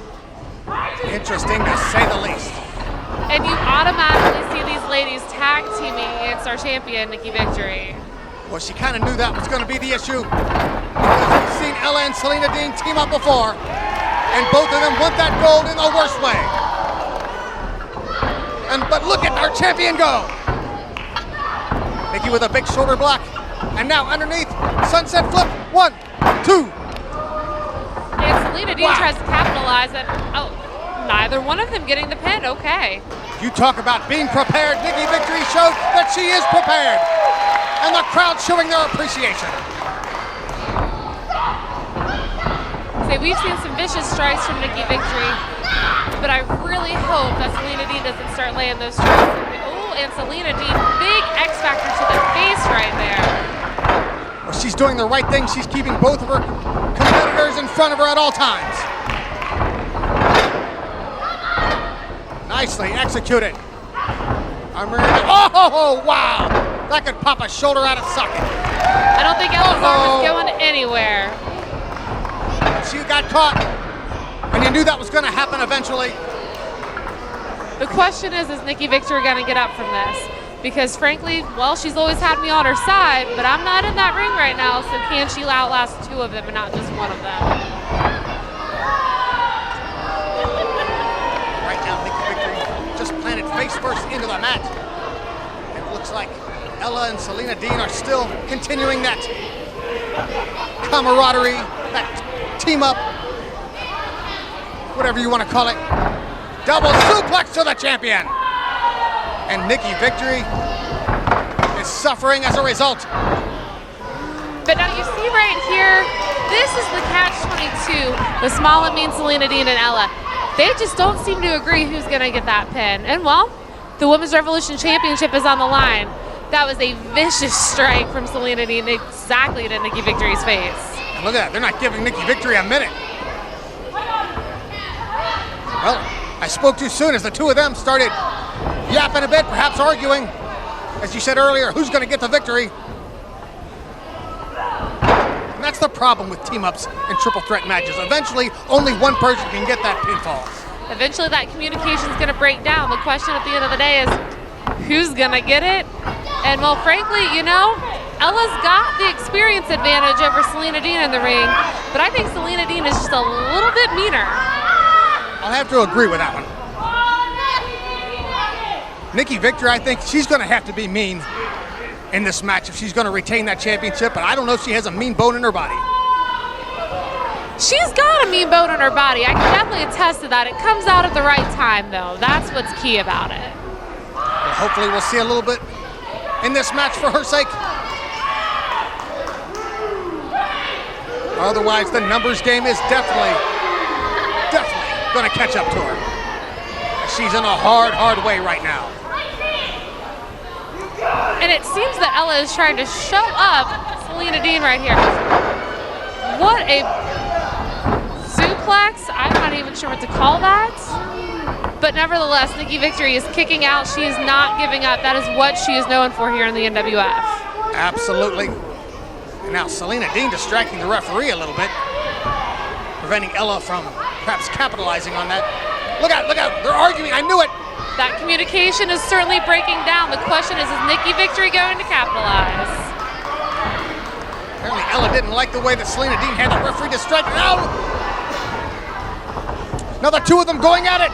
Interesting to say the least. And you automatically see these ladies tag teaming against our champion, Nikki Victory. Well, she kind of knew that was going to be the issue. We've seen Ella and Salena Dean team up before, and both of them want that gold in the worst way. But look at our champion go. Nikki with a big shoulder block. And now underneath, sunset flip, 1, 2. And Salena Dean tries to capitalize and neither one of them getting the pin, okay. You talk about being prepared. Nikki Victory showed that she is prepared. And the crowd showing their appreciation. Say, we've seen some vicious strikes from Nikki Victory, but I really hope that Salena Dean doesn't start laying those strikes. Oh, and Salena Dean, big X factor to the face right there. Well, she's doing the right thing. She's keeping both of her competitors in front of her at all times. Nicely executed. Oh, wow. That could pop a shoulder out of socket. I don't think Ella's arm is going anywhere. She got caught, and you knew that was going to happen eventually. The question is Nikki Victory going to get up from this? Because frankly, well, she's always had me on her side, but I'm not in that ring right now, so can she outlast 2 of them and not just 1 of them? Right now, Nikki Victory just planted face first into the mat. It looks like Ella and Salena Dean are still continuing that camaraderie, that team up, whatever you want to call it. Double suplex to the champion. And Nikki Victory is suffering as a result. But now you see right here, this is the catch-22 with Small and Mean, Salena Dean, and Ella. They just don't seem to agree who's going to get that pin. And well, the Women's Revolution Championship is on the line. That was a vicious strike from Salena Dean exactly to Nikki Victory's face. And look at that, they're not giving Nikki Victory a minute. Well, I spoke too soon as the 2 of them started yapping a bit, perhaps arguing. As you said earlier, who's going to get the victory? And that's the problem with team-ups and triple threat matches. Eventually, only one person can get that pinfall. Eventually, that communication is going to break down. The question at the end of the day is, who's going to get it? And well, frankly, you know, Ella's got the experience advantage over Salena Dean in the ring, but I think Salena Dean is just a little bit meaner. I'll have to agree with that one. Nikki Victory, I think she's going to have to be mean in this match if she's going to retain that championship, but I don't know if she has a mean bone in her body. She's got a mean bone in her body. I can definitely attest to that. It comes out at the right time, though. That's what's key about it. Well, hopefully we'll see a little bit in this match for her sake. Otherwise, the numbers game is definitely going to catch up to her. She's in a hard way right now. And it seems that Ella is trying to show up Salena Dean right here. What a suplex. I'm not even sure what to call that. But nevertheless, Nikki Victory is kicking out. She is not giving up. That is what she is known for here in the NWF. Absolutely. And now Salena Dean distracting the referee a little bit, preventing Ella from perhaps capitalizing on that. Look out, they're arguing, I knew it. That communication is certainly breaking down. The question is Nikki Victory going to capitalize? Apparently Ella didn't like the way that Salena Dean had the referee distracted. Now the 2 of them going at it.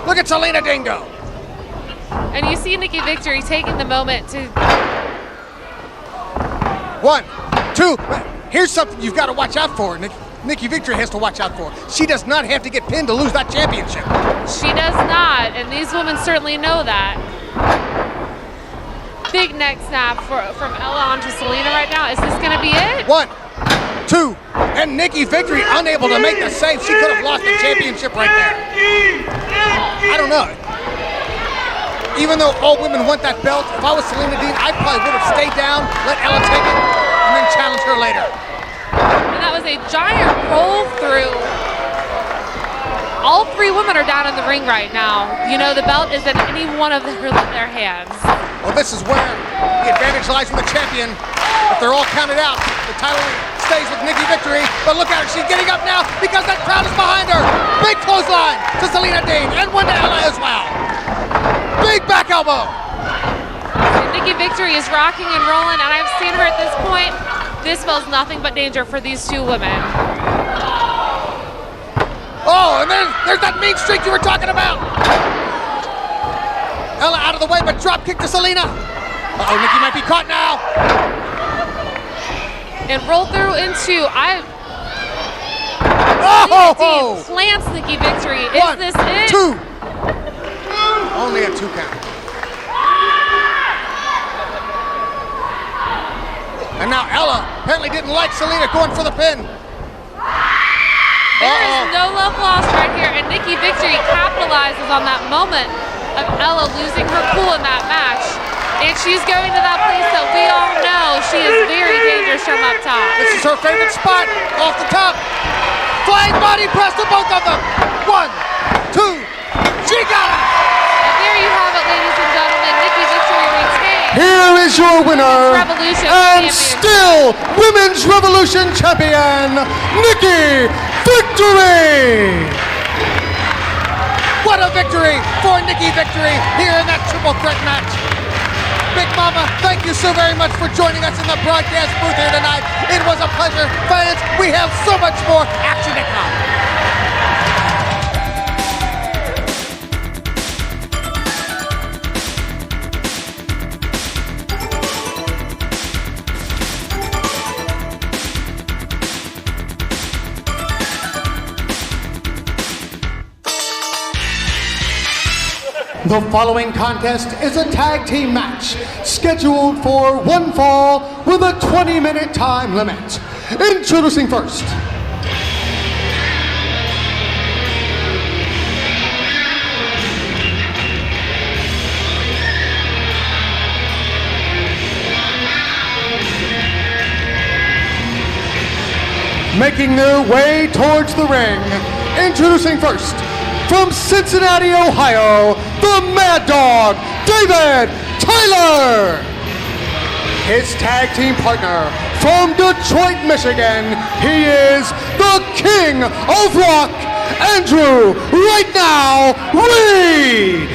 Look at Salena Dean go. And you see Nikki Victory taking the moment to... 1, 2, here's something you've got to watch out for, Nikki Victory has to watch out for. She does not have to get pinned to lose that championship. She does not, and these women certainly know that. Big neck snap from Ella onto Salena right now. Is this going to be it? 1, 2, and Nikki Victory unable to make the save. She could have lost the championship right there. I don't know. Even though all women want that belt, if I was Salena Dean, I probably would have stayed down, let Ella take it, and then challenge her later. And that was a giant roll through. All three women are down in the ring right now. You know, the belt is in any one of their hands. Well, this is where the advantage lies with the champion. If they're all counted out, the title stays with Nikki Victory. But look at her, she's getting up now because that crowd is behind her. Big clothesline to Salena Dean and one to Ella as well. Big back elbow. Nikki Victory is rocking and rolling, and I've seen her at this point. This spells nothing but danger for these two women. Oh, and there's that mean streak you were talking about. Ella out of the way, but drop kick to Salena. Uh-oh, Nikki might be caught now. And roll through into, Oh! plants Nikki Victory. Is One, this it? two. Only a 2 count. And now Ella apparently didn't like Salena going for the pin. There is no love lost right here, and Nikki Victory capitalizes on that moment of Ella losing her cool in that match. And she's going to that place that we all know she is very dangerous from up top. This is her favorite spot, off the top. Flying body press to both of them. 1, 2, she got it! And there you have it, ladies and gentlemen. Nikki Victory retains Here is your winner, Revolution and champion. still Women's Revolution Champion, Nikki Victory! What a victory for Nikki Victory here in that triple threat match. Big Mama, thank you so very much for joining us in the broadcast booth here tonight. It was a pleasure. Fans, we have so much more action to come. The following contest is a tag team match scheduled for one fall with a 20-minute time limit. Introducing first, making their way towards the ring. Introducing first, from Cincinnati, Ohio, the Mad Dog, David Tyler. His tag team partner from Detroit, Michigan, he is the King of Rock, Andrew, right now, Reed.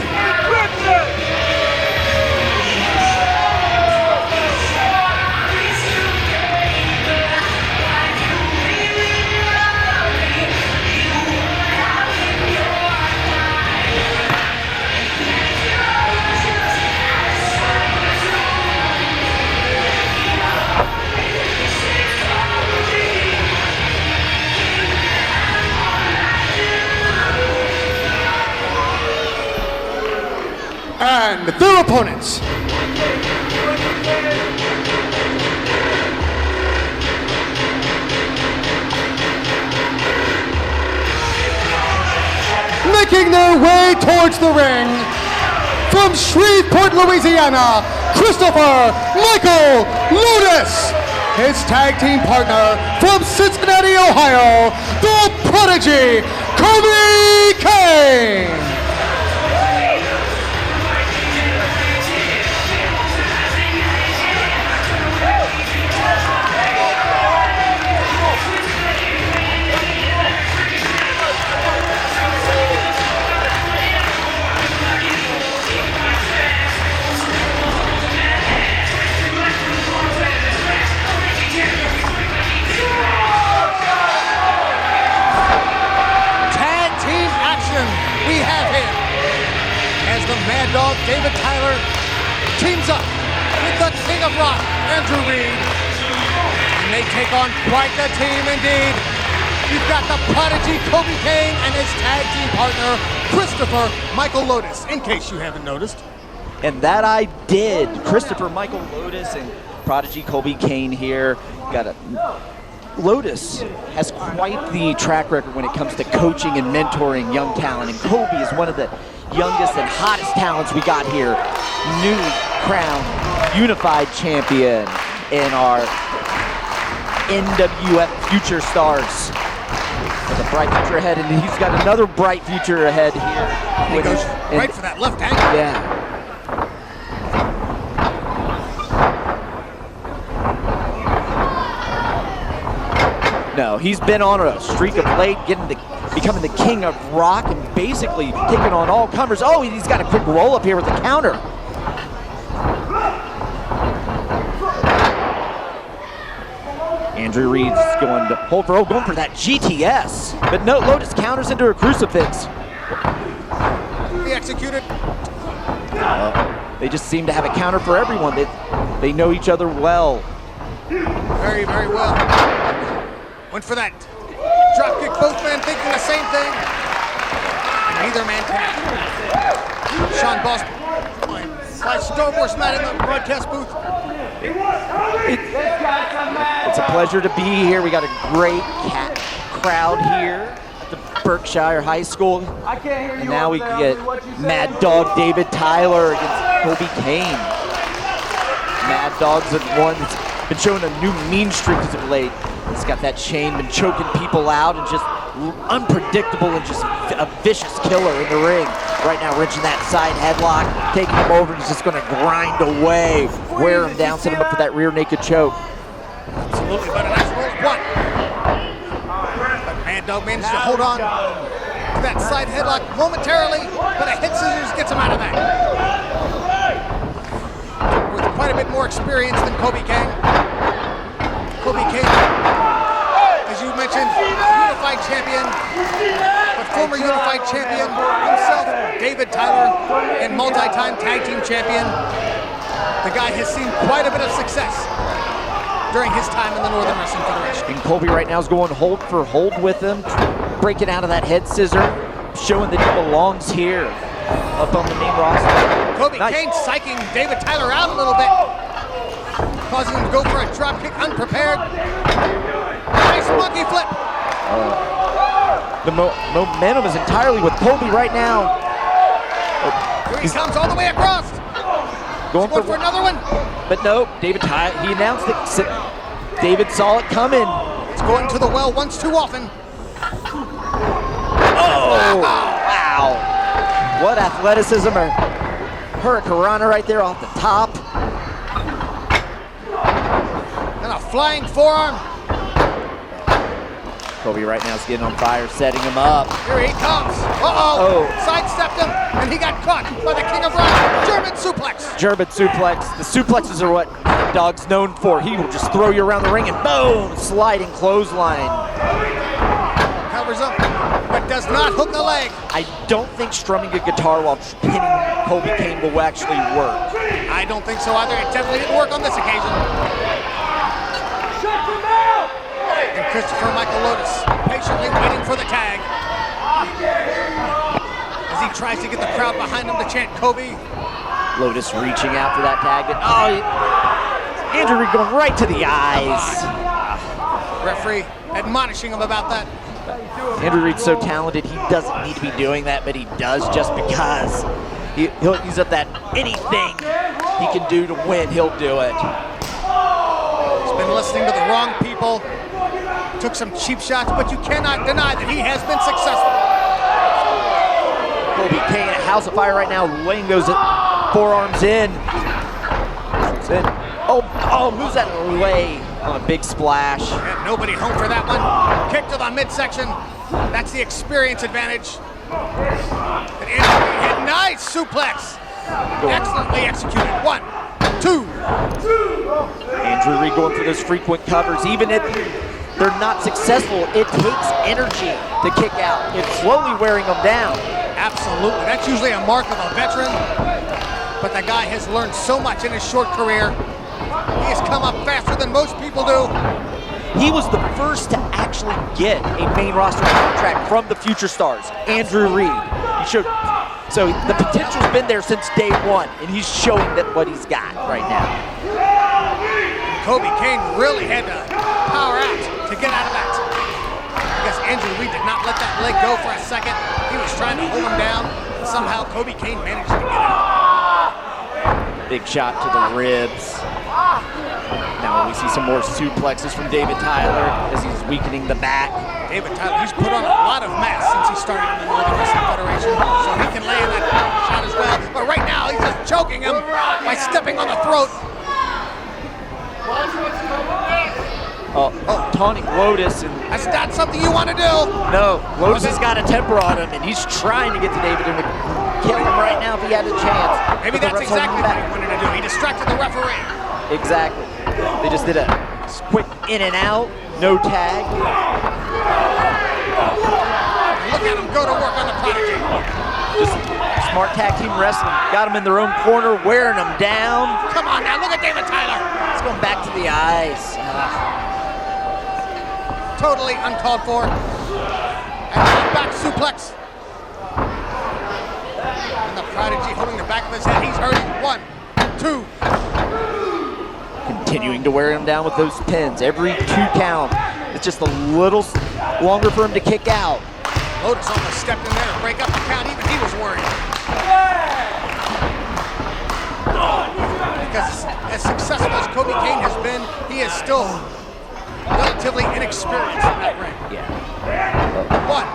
And their opponents. Making their way towards the ring, from Shreveport, Louisiana, Christopher Michael Lotus. His tag team partner from Cincinnati, Ohio, the Prodigy, Coby Cain. We have him as the Mad Dog David Tyler teams up with the King of Rock, Andrew Reed. And they take on quite the team indeed. You've got the Prodigy Coby Cain and his tag team partner, Christopher Michael Lotus, in case you haven't noticed. And that I did. Christopher Michael Lotus and Prodigy Coby Cain here. Got a Lotus has quite the track record when it comes to coaching and mentoring young talent, and Coby is one of the youngest and hottest talents we got here. Newly crowned unified champion in our NWF Future Stars. With a bright future ahead, and he's got another bright future ahead here. He goes right for that left angle. Yeah. No, he's been on a streak of late, becoming the king of rock and basically taking on all comers. Oh, he's got a quick roll up here with the counter. Andrew Reed's going to hold for going for that GTS, but no, Lotus counters into a crucifix. He executed. They just seem to have a counter for everyone. They know each other well. Very, very well. Went for that drop kick, both men thinking the same thing. Neither man tapped. Sean Boston by Star Wars mat in the broadcast booth. It's a pleasure to be here. We got a great crowd here at the Berkshire High School. And now we get Mad Dog David Tyler against Coby Cain. Mad Dog's the one that's been showing a new mean streak as of late. He's got that chain, been choking people out and just unpredictable and just a vicious killer in the ring. Right now, wrenching that side headlock, taking him over, and he's just gonna grind away, wear him down, set him up for that rear naked choke. Absolutely, but a nice roll of one. But Mad Dog managed to hold on to that side headlock momentarily, but a head scissors gets him out of that. With quite a bit more experience than Coby Cain. Coby Cain, as you mentioned, unified champion, but former unified champion himself, David Tyler, and multi-time tag team champion. The guy has seen quite a bit of success during his time in the Northern Wrestling Federation. And Coby right now is going hold for hold with him, breaking out of that head scissor, showing that he belongs here up on the main roster. Coby Cain psyching David Tyler out a little bit, causing him to go for a drop kick unprepared. Nice monkey flip. The momentum is entirely with Coby right now. Here he comes all the way across. Going for another one. But no, David Tyler, he announced it. David saw it coming. It's going to the well once too often. Oh, wow. What athleticism. Hurricanrana right there off the top. And a flying forearm. Coby right now is getting on fire, setting him up. Here he comes. Sidestepped him, and he got caught by the King of Rock. German suplex. German suplex. The suplexes are what Dog's known for. He will just throw you around the ring and boom, sliding clothesline. Covers up, but does not hook the leg. I don't think strumming a guitar while pinning Coby Cain will actually work. I don't think so either. It definitely didn't work on this occasion. And Christopher Michael Lotus patiently waiting for the tag as he tries to get the crowd behind him to chant Coby. Lotus reaching out for that tag. Andrew Reed going right to the eyes. Referee admonishing him about that. Andrew Reed's so talented, he doesn't need to be doing that, but he does just because. He'll use up that anything he can do to win, he'll do it. He's been listening to the wrong people. Took some cheap shots, but you cannot deny that he has been successful. Coby Cain, a house of fire right now, laying those forearms in. Moves that lay on a big splash. And nobody home for that one. Kick to the midsection. That's the experience advantage. And Andrew Reed, nice suplex. Excellently executed. 1, 2. Andrew Reed going for those frequent covers. Even if they're not successful, it takes energy to kick out. It's slowly wearing them down. Absolutely. That's usually a mark of a veteran. But the guy has learned so much in his short career. He has come up faster than most people do. He was the first to actually get a main roster contract from the Future Stars, Andrew Reed. So the potential's been there since day one, and he's showing that what he's got right now. Coby Cain really had to power out to get out of that. Because Andrew Reed did not let that leg go for a second. He was trying to hold him down. Somehow Coby Cain managed to get out. Big shot to the ribs. Now we see some more suplexes from David Tyler as he's weakening the back. David Tyler, he's put on a lot of mass since he started in the Northern Wrestling Federation, so he can lay in that shot as well. But right now, he's just choking him by stepping on the throat. Taunting Lotus, and That's not something you want to do. no, Lotus has got a temper on him, and he's trying to get to David and kill him right now if he had a chance. Maybe But the that's ref's holding exactly him what back. he wanted to do. He distracted the referee. Exactly. They just did a quick in and out, no tag. Look at him go to work on the Prodigy. Just smart tag team wrestling. Got him in their own corner, wearing them down. Come on now, look at David Tyler. It's going back to the eyes. Totally uncalled for. And back suplex. And the Prodigy holding the back of his head. He's hurting. 1, 2. Continuing to wear him down with those pins. Every 2 count. It's just a little longer for him to kick out. Lotus almost stepped in there to break up the count. Even he was worried. Because as successful as Coby Cain has been, he is still relatively inexperienced in that ring. Yeah. 1,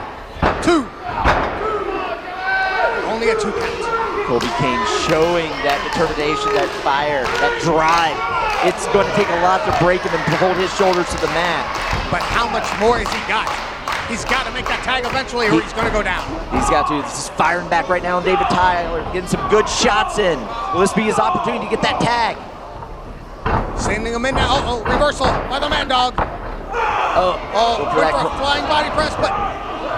2. Only a 2 count. Coby Cain showing that determination, that fire, that drive. It's going to take a lot to break him and to hold his shoulders to the mat. But how much more has he got? He's got to make that tag eventually or he's going to go down. He's got to. This is firing back right now on David Tyler, getting some good shots in. Will this be his opportunity to get that tag? Sending him in now. Uh-oh, reversal by the Man Dog. Oh, Went for a flying body press, but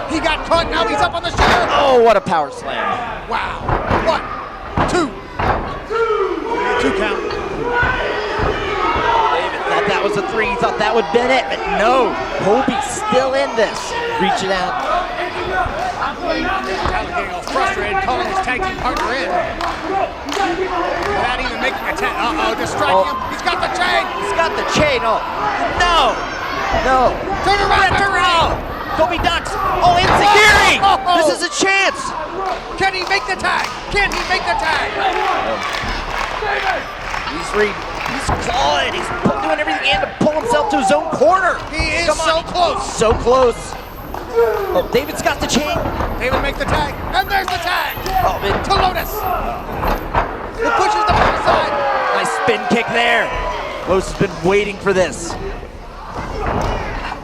he got caught. Now he's up on the shoulder. oh, what a power slam. Wow. 1, 2. Only a 2 count. David thought that was a 3. He thought that would have been it, but no. Coby's still in this. Reaching out. Tyler getting all frustrated, calling his tag team partner in. Without even making a tag. Distracting him. He's got the chain. He's got the chain. Oh, no. No. Turn around, turn around. Kobe ducks. Oh, insecurity. Oh. This is a chance. Can he make the tag? Can he make the tag? He's clawing. He's doing everything he can to pull himself to his own corner. He is Come on. so close. So close. Oh, David's got the chain. David make the tag. And there's the tag. Oh, man. To Lotus. It pushes the back side. Nice spin kick there. Lotus has been waiting for this.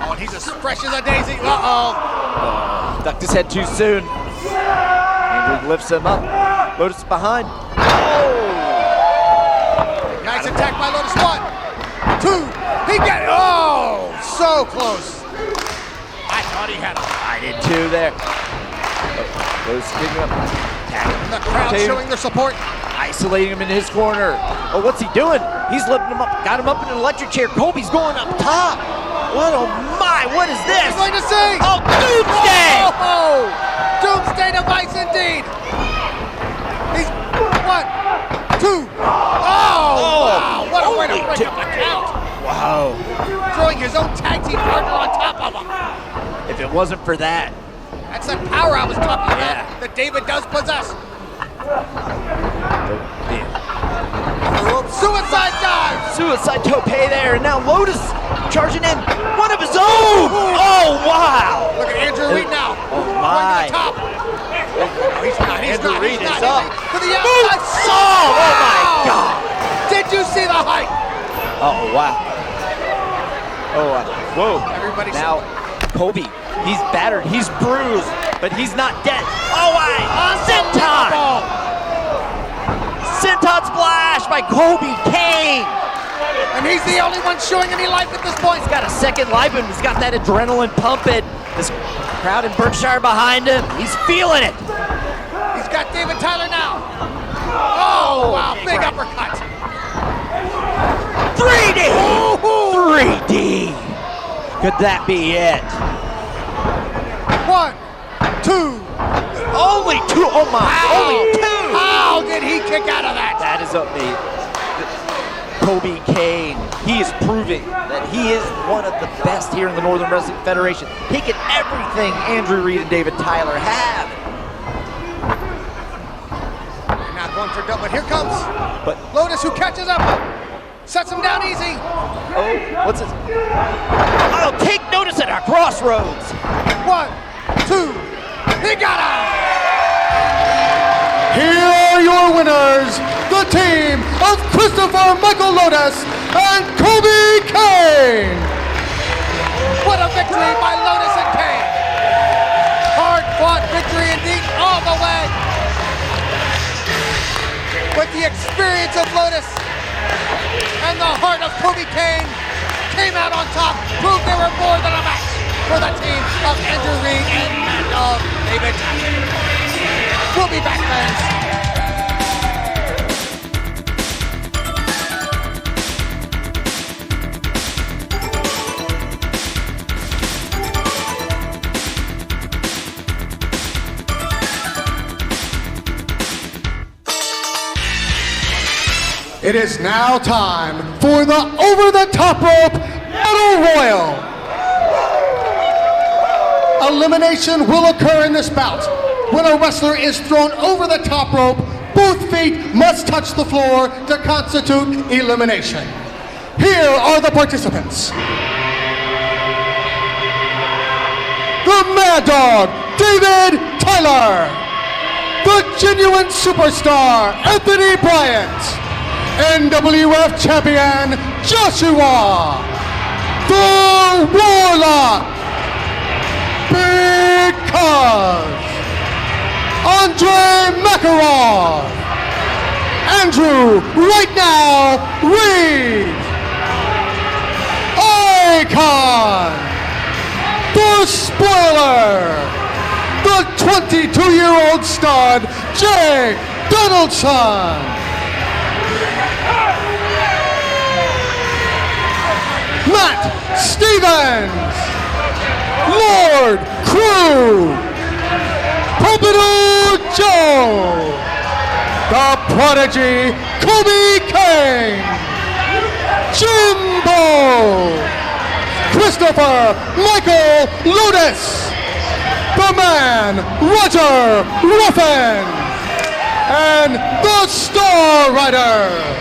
Oh, and he's as fresh as a daisy. Uh-oh. Ducked his head too soon. Andrew lifts him up. Lotus behind. Oh! Nice attack by Lotus. 1, 2. He got it. Oh, so close. I thought he had him. I did too there. Lotus picking up. The crowd showing their support. Isolating him in his corner. Oh, what's he doing? He's lifting him up. Got him up in an electric chair. Kobe's going up top. What, oh my, what is this? He's going to see. Oh, Doomsday! Oh, Doomsday device indeed. He's 1, 2. Oh, wow. What a way to break up the count. Wow. Throwing his own tag team partner on top of him. If it wasn't for that. That's that power I was talking about that David does possess. Suicide dive! Suicide tope there, and now Lotus charging in. One of his own! Oh, wow! Look at Andrew Reed now. Oh, my. Going to the top. He's not. Andrew Reed is He's up. to the outside. Oh, my God! Did you see the height? Oh, wow. Oh, whoa. Everybody's now, Coby, he's battered, he's bruised, but he's not dead. Oh, my! Senton! Senton splash by Coby Cain! And he's the only one showing any life at this point. He's got a second life and he's got that adrenaline pumping. This crowd in Berkshire behind him, he's feeling it. He's got David Tyler now. Oh, wow, big right. uppercut. 3D! 3D! Could that be it? 1, 2. Only 2, oh my, only 2! How did he kick out of that? That is up me. Coby Cain, he is proving that he is one of the best here in the Northern Wrestling Federation. Taking everything Andrew Reed and David Tyler have. They're not going for double, but here comes But Lotus, who catches up. Sets him down easy. Oh, what's this? Oh, take notice at our crossroads. 1, 2, he got him! Here are your winners, the team of Christopher Michael Lotus and Coby Cain. What a victory by Lotus and Cain. Hard-fought victory indeed all the way. But the experience of Lotus and the heart of Coby Cain came out on top, proved they were more than a match for the team of Andrew Reed and Matt of David. We'll be back, fans. It is now time for the over-the-top rope battle royal. Elimination will occur in this bout. When a wrestler is thrown over the top rope, both feet must touch the floor to constitute elimination. Here are the participants. The Mad Dog, David Tyler. The Genuine Superstar, Anthony Bryant. NWF Champion, Joshua. The Warlock, because Andre Makarov. Andrew, right now, Reed. Icon. The Spoiler. The 22-year-old stud, Jay Donaldson. Matt Stevens, Lord Crew, Pompano Joe, the Prodigy, Coby Cain, Jimbo, Christopher Michael Lotus, the man Roger Ruffen, and the Star Rider.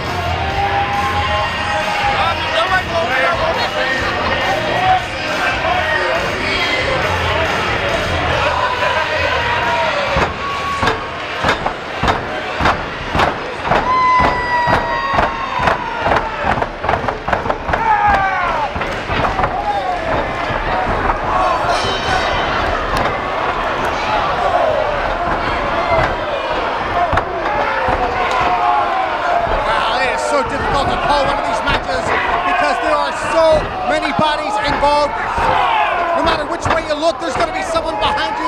Many bodies involved. No matter which way you look, there's going to be someone behind you.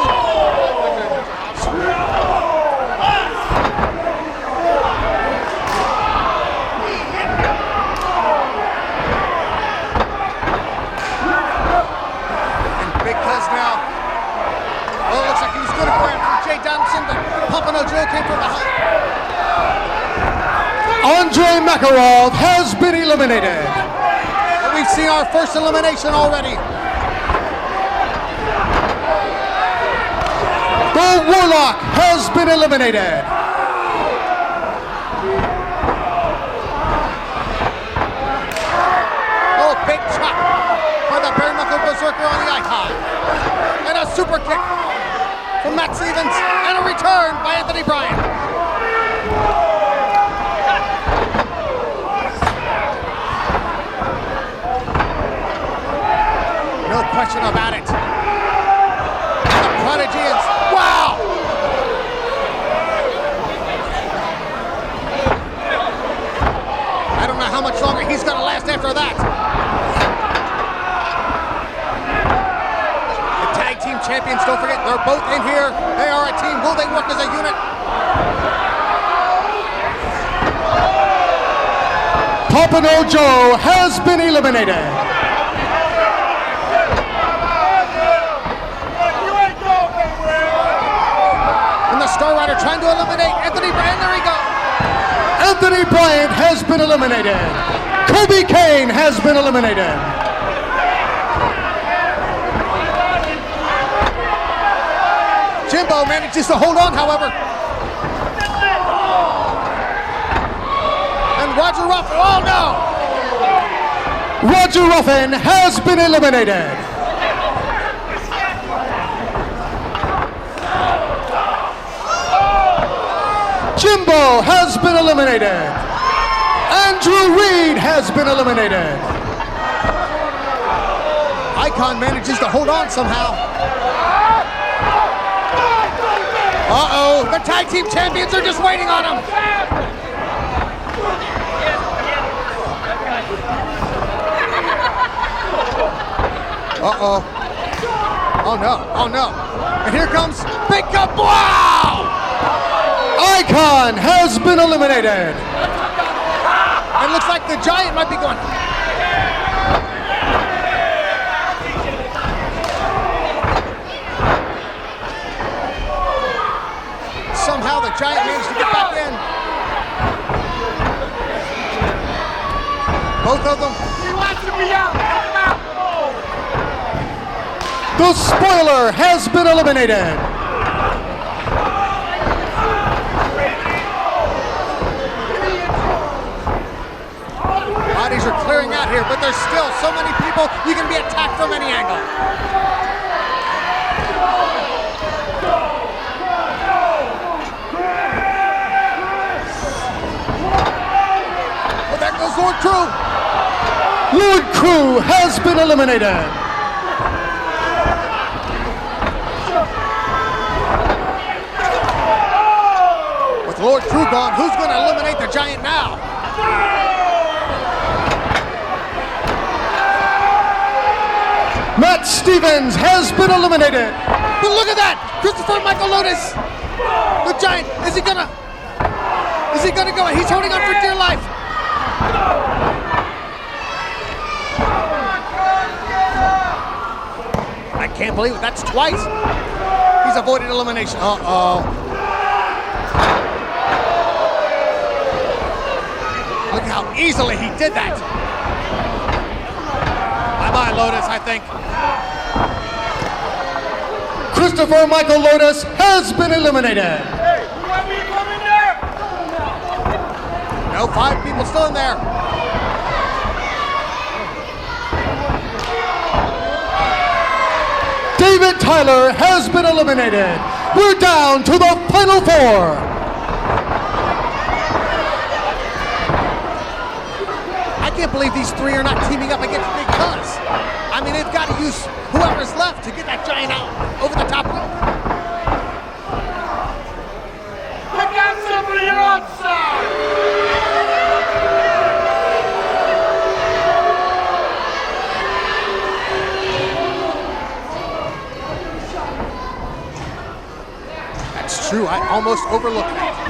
And because now, well, it looks like he was going to go after Jay Donaldson, but Pompano Joe came from behind. Andre Makarov has been eliminated. We've seen our first elimination already. The Warlock has been eliminated. Oh, big chop by the bare knuckle Berserker on the icon. And a super kick from Matt Stevens. And a return by Anthony Bryant. No question about it. The Prodigy is, wow! I don't know how much longer he's gonna last after that. The tag team champions, don't forget, they're both in here. They are a team. Will they work as a unit? Pompano Joe has been eliminated. The Star Rider trying to eliminate Anthony Bryant. There he goes. Anthony Bryant has been eliminated. Coby Cain has been eliminated. Jimbo manages to hold on, however. And Roger Ruffen, oh no! Ruffen has been eliminated. Jimbo has been eliminated. Andrew Reed has been eliminated. Icon manages to hold on somehow. Uh-oh, the tag team champions are just waiting on him. Uh-oh. Oh no, oh no. And here comes Big Cup. Wow! Icon has been eliminated. It looks like the Giant might be going. Somehow the Giant managed to get back in. Both of them. He wants to be out. The Spoiler has been eliminated. Bodies are clearing out here, but there's still so many people, you can be attacked from any angle. Oh, there goes Lord Crew. Lord Crew has been eliminated. With Lord Crew gone, who's going to eliminate the Giant now? Matt Stevens has been eliminated. But look at that! Christopher Michael Lotus! The Giant, is he gonna go? He's holding on for dear life. I can't believe it, that's twice. He's avoided elimination. Uh-oh. Look how easily he did that. Bye-bye, Lotus, I think. Christopher Michael Lotus has been eliminated. Hey, you want me to come in there? No, 5 people still in there. David Tyler has been eliminated. We're down to the final 4. I can't believe these 3 are not teaming up against Big Cuz. I mean, they've got to use whoever's left to get that Giant out over the top rope. Look out, somebody, you're outside! That's true, I almost overlooked that.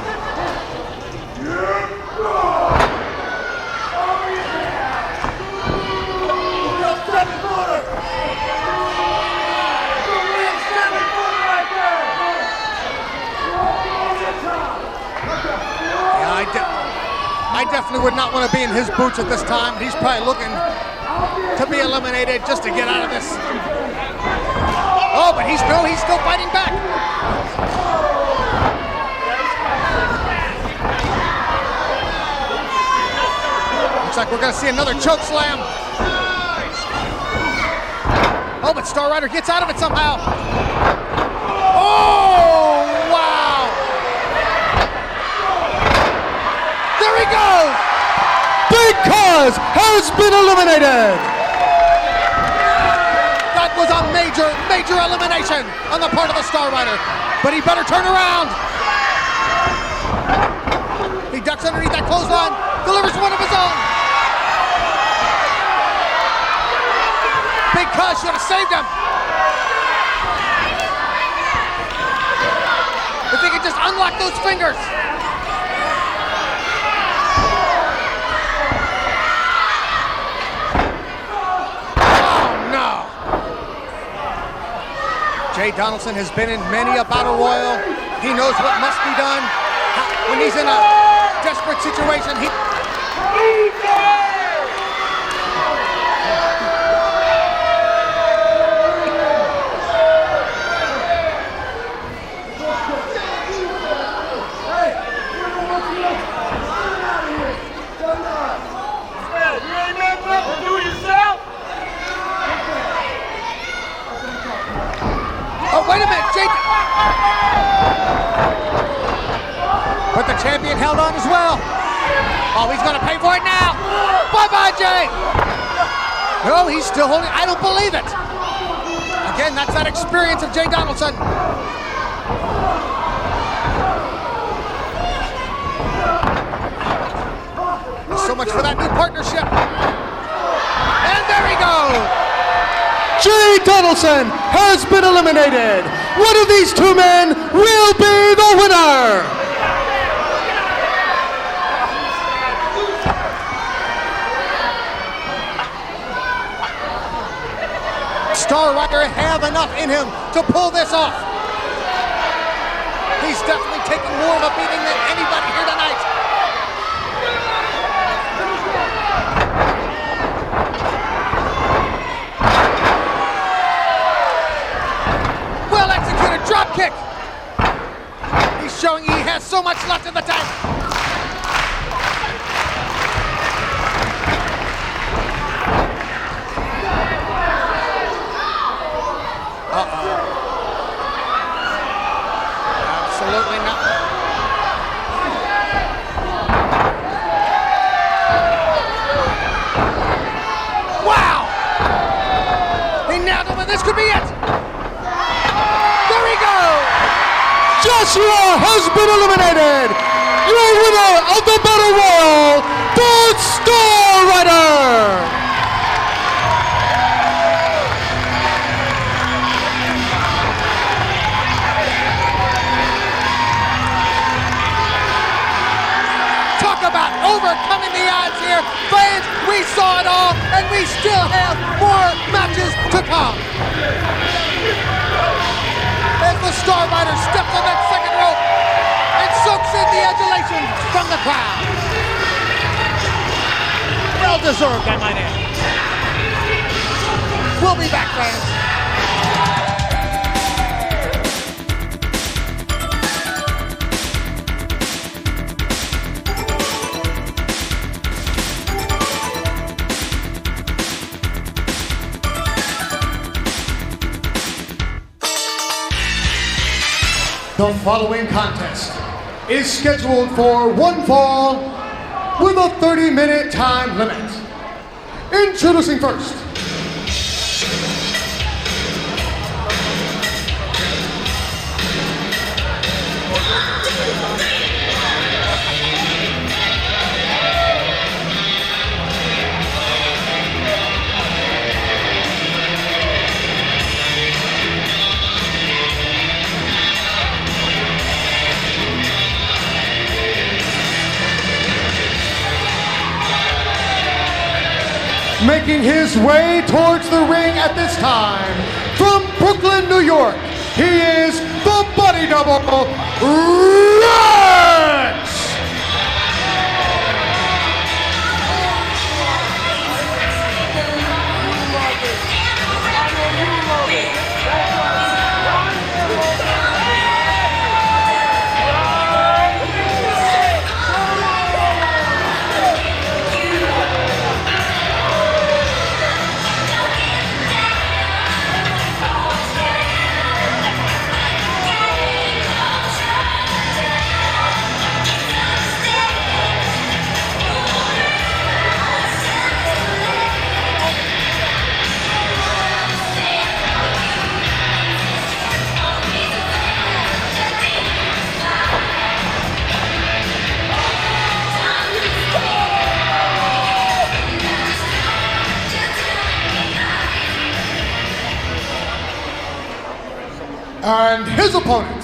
I definitely would not want to be in his boots at this time. He's probably looking to be eliminated just to get out of this. Oh, but he's still fighting back. Looks like we're going to see another choke slam. Oh, but Star Rider gets out of it somehow. Oh, wow. There he goes! Big Cuz has been eliminated! That was a major, major elimination on the part of the Star Rider. But he better turn around. He ducks underneath that clothesline, delivers one of his own. Big Cuz should have saved him. If he could just unlock those fingers. Jay Donaldson has been in many a battle royal. He knows what must be done. When he's in a desperate situation, You ain't got nothing to do with yourself. But the champion held on as well. Oh, he's gonna pay for it now. Bye-bye, Jay. No, he's still holding. I don't believe it. Again, that's that experience of Jay Donaldson. So much for that new partnership. And there he goes. Jay Donaldson has been eliminated. One of these two men will be the winner. Star Rider have enough in him to pull this off. He's definitely taking more of a beating than anybody here tonight. Well executed drop kick. He's showing he has so much left in the tank. Absolutely not. Wow! He nailed him, and this could be it. There we go. Joshua has been eliminated. Your winner of the Battle Royal, the Star Rider. About overcoming the odds here. Fans, we saw it all, and we still have more matches to come. As the Star Rider steps on that second rope and soaks in the adulation from the crowd. Well deserved, I might add. We'll be back, fans. The following contest is scheduled for one fall with a 30-minute time limit. Introducing first, making his way towards the ring at this time, from Brooklyn, New York, he is the Body Double, Rex! And his opponent,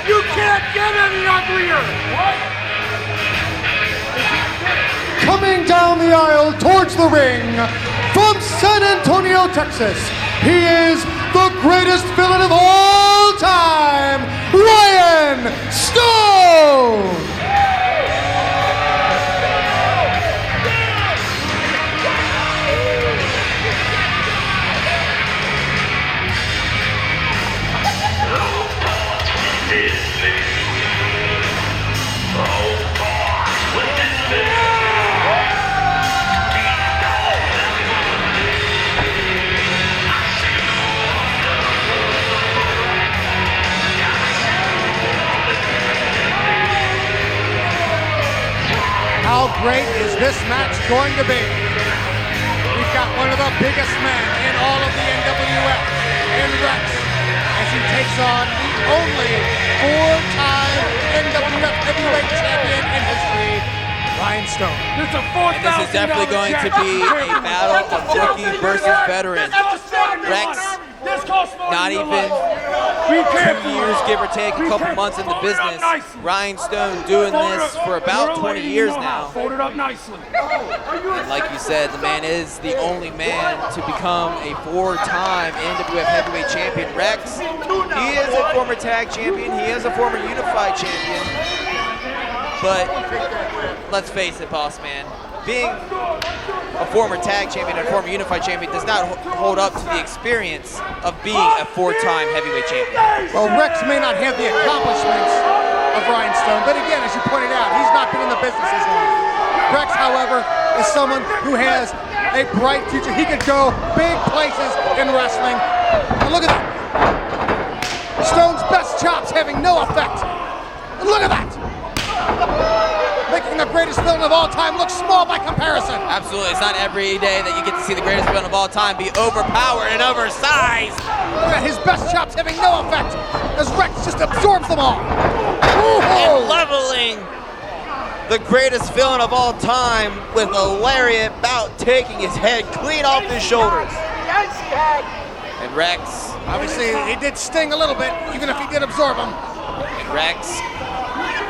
You can't get any uglier! What? coming down the aisle towards the ring, from San Antonio, Texas, he is the greatest villain of all time, Ryan Stone! great is this match going to be? We've got one of the biggest men in all of the NWF, in Rex, as he takes on the only four-time NWF heavyweight champion in history, Ryan Stone. And this is definitely going to be a battle of rookie versus veteran. Rex, not even 2 years, give or take, a couple months in the business. Ryan Stone doing this for about 20 years now. And like you said, the man is the only man to become a four-time NWF heavyweight champion. Rex, he is a former tag champion. He is a former unified champion. But let's face it, boss man, being a former tag champion and a former unified champion does not hold up to the experience of being a four-time heavyweight champion. Well, Rex may not have the accomplishments of Ryan Stone, but again, as you pointed out, he's not been in the business as long. Rex, however, is someone who has a bright future. He could go big places in wrestling. And look at that. Stone's best chops having no effect. And look at that. Making the greatest villain of all time look small by comparison. Absolutely, it's not every day that you get to see the greatest villain of all time be overpowered and oversized. Look at his best chops having no effect as Rex just absorbs them all. And leveling the greatest villain of all time with a lariat bout, taking his head clean off his shoulders. And Rex, Obviously, he did sting a little bit, even if he did absorb him. and Rex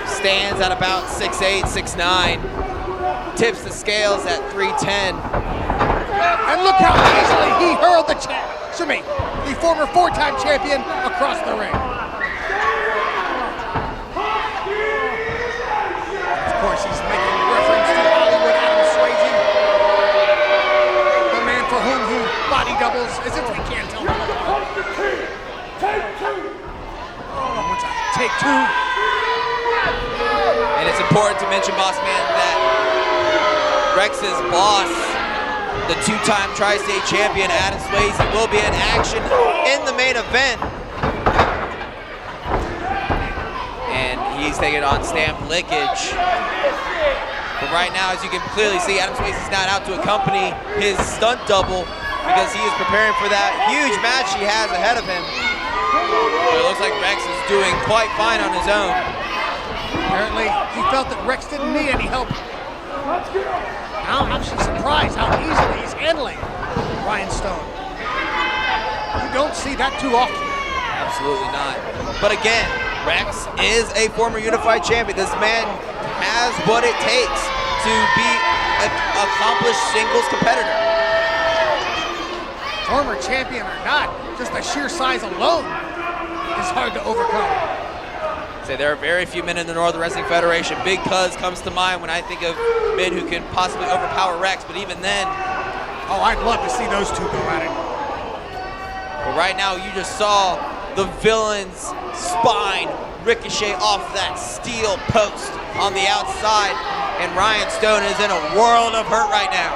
stands at about 6'8", 6'9", tips the scales at 310. And look how easily he hurled the former four-time champion across the ring. Of course, he's making reference to Hollywood Adam Swayze, the man for whom he body doubles as if we can't tell him. Take two. And it's important to mention, boss man, that Rex's boss, the two-time tri-state champion, Adam Swayze, will be in action in the main event. And he's taking on Stamp Lickage. But right now, as you can clearly see, Adam Swayze is not out to accompany his stunt double because he is preparing for that huge match he has ahead of him. But it looks like Rex is doing quite fine on his own. Apparently, he felt that Rex didn't need any help. Now I'm actually surprised how easily he's handling Ryan Stone. You don't see that too often. Absolutely not. But again, Rex is a former unified champion. This man has what it takes to be an accomplished singles competitor. Former champion or not, just the sheer size alone is hard to overcome. There are very few men in the Northern Wrestling Federation. Big Cuz comes to mind when I think of men who can possibly overpower Rex, but even then... Oh, I'd love to see those two go at it. But right now, you just saw the villain's spine ricochet off that steel post on the outside, and Ryan Stone is in a world of hurt right now.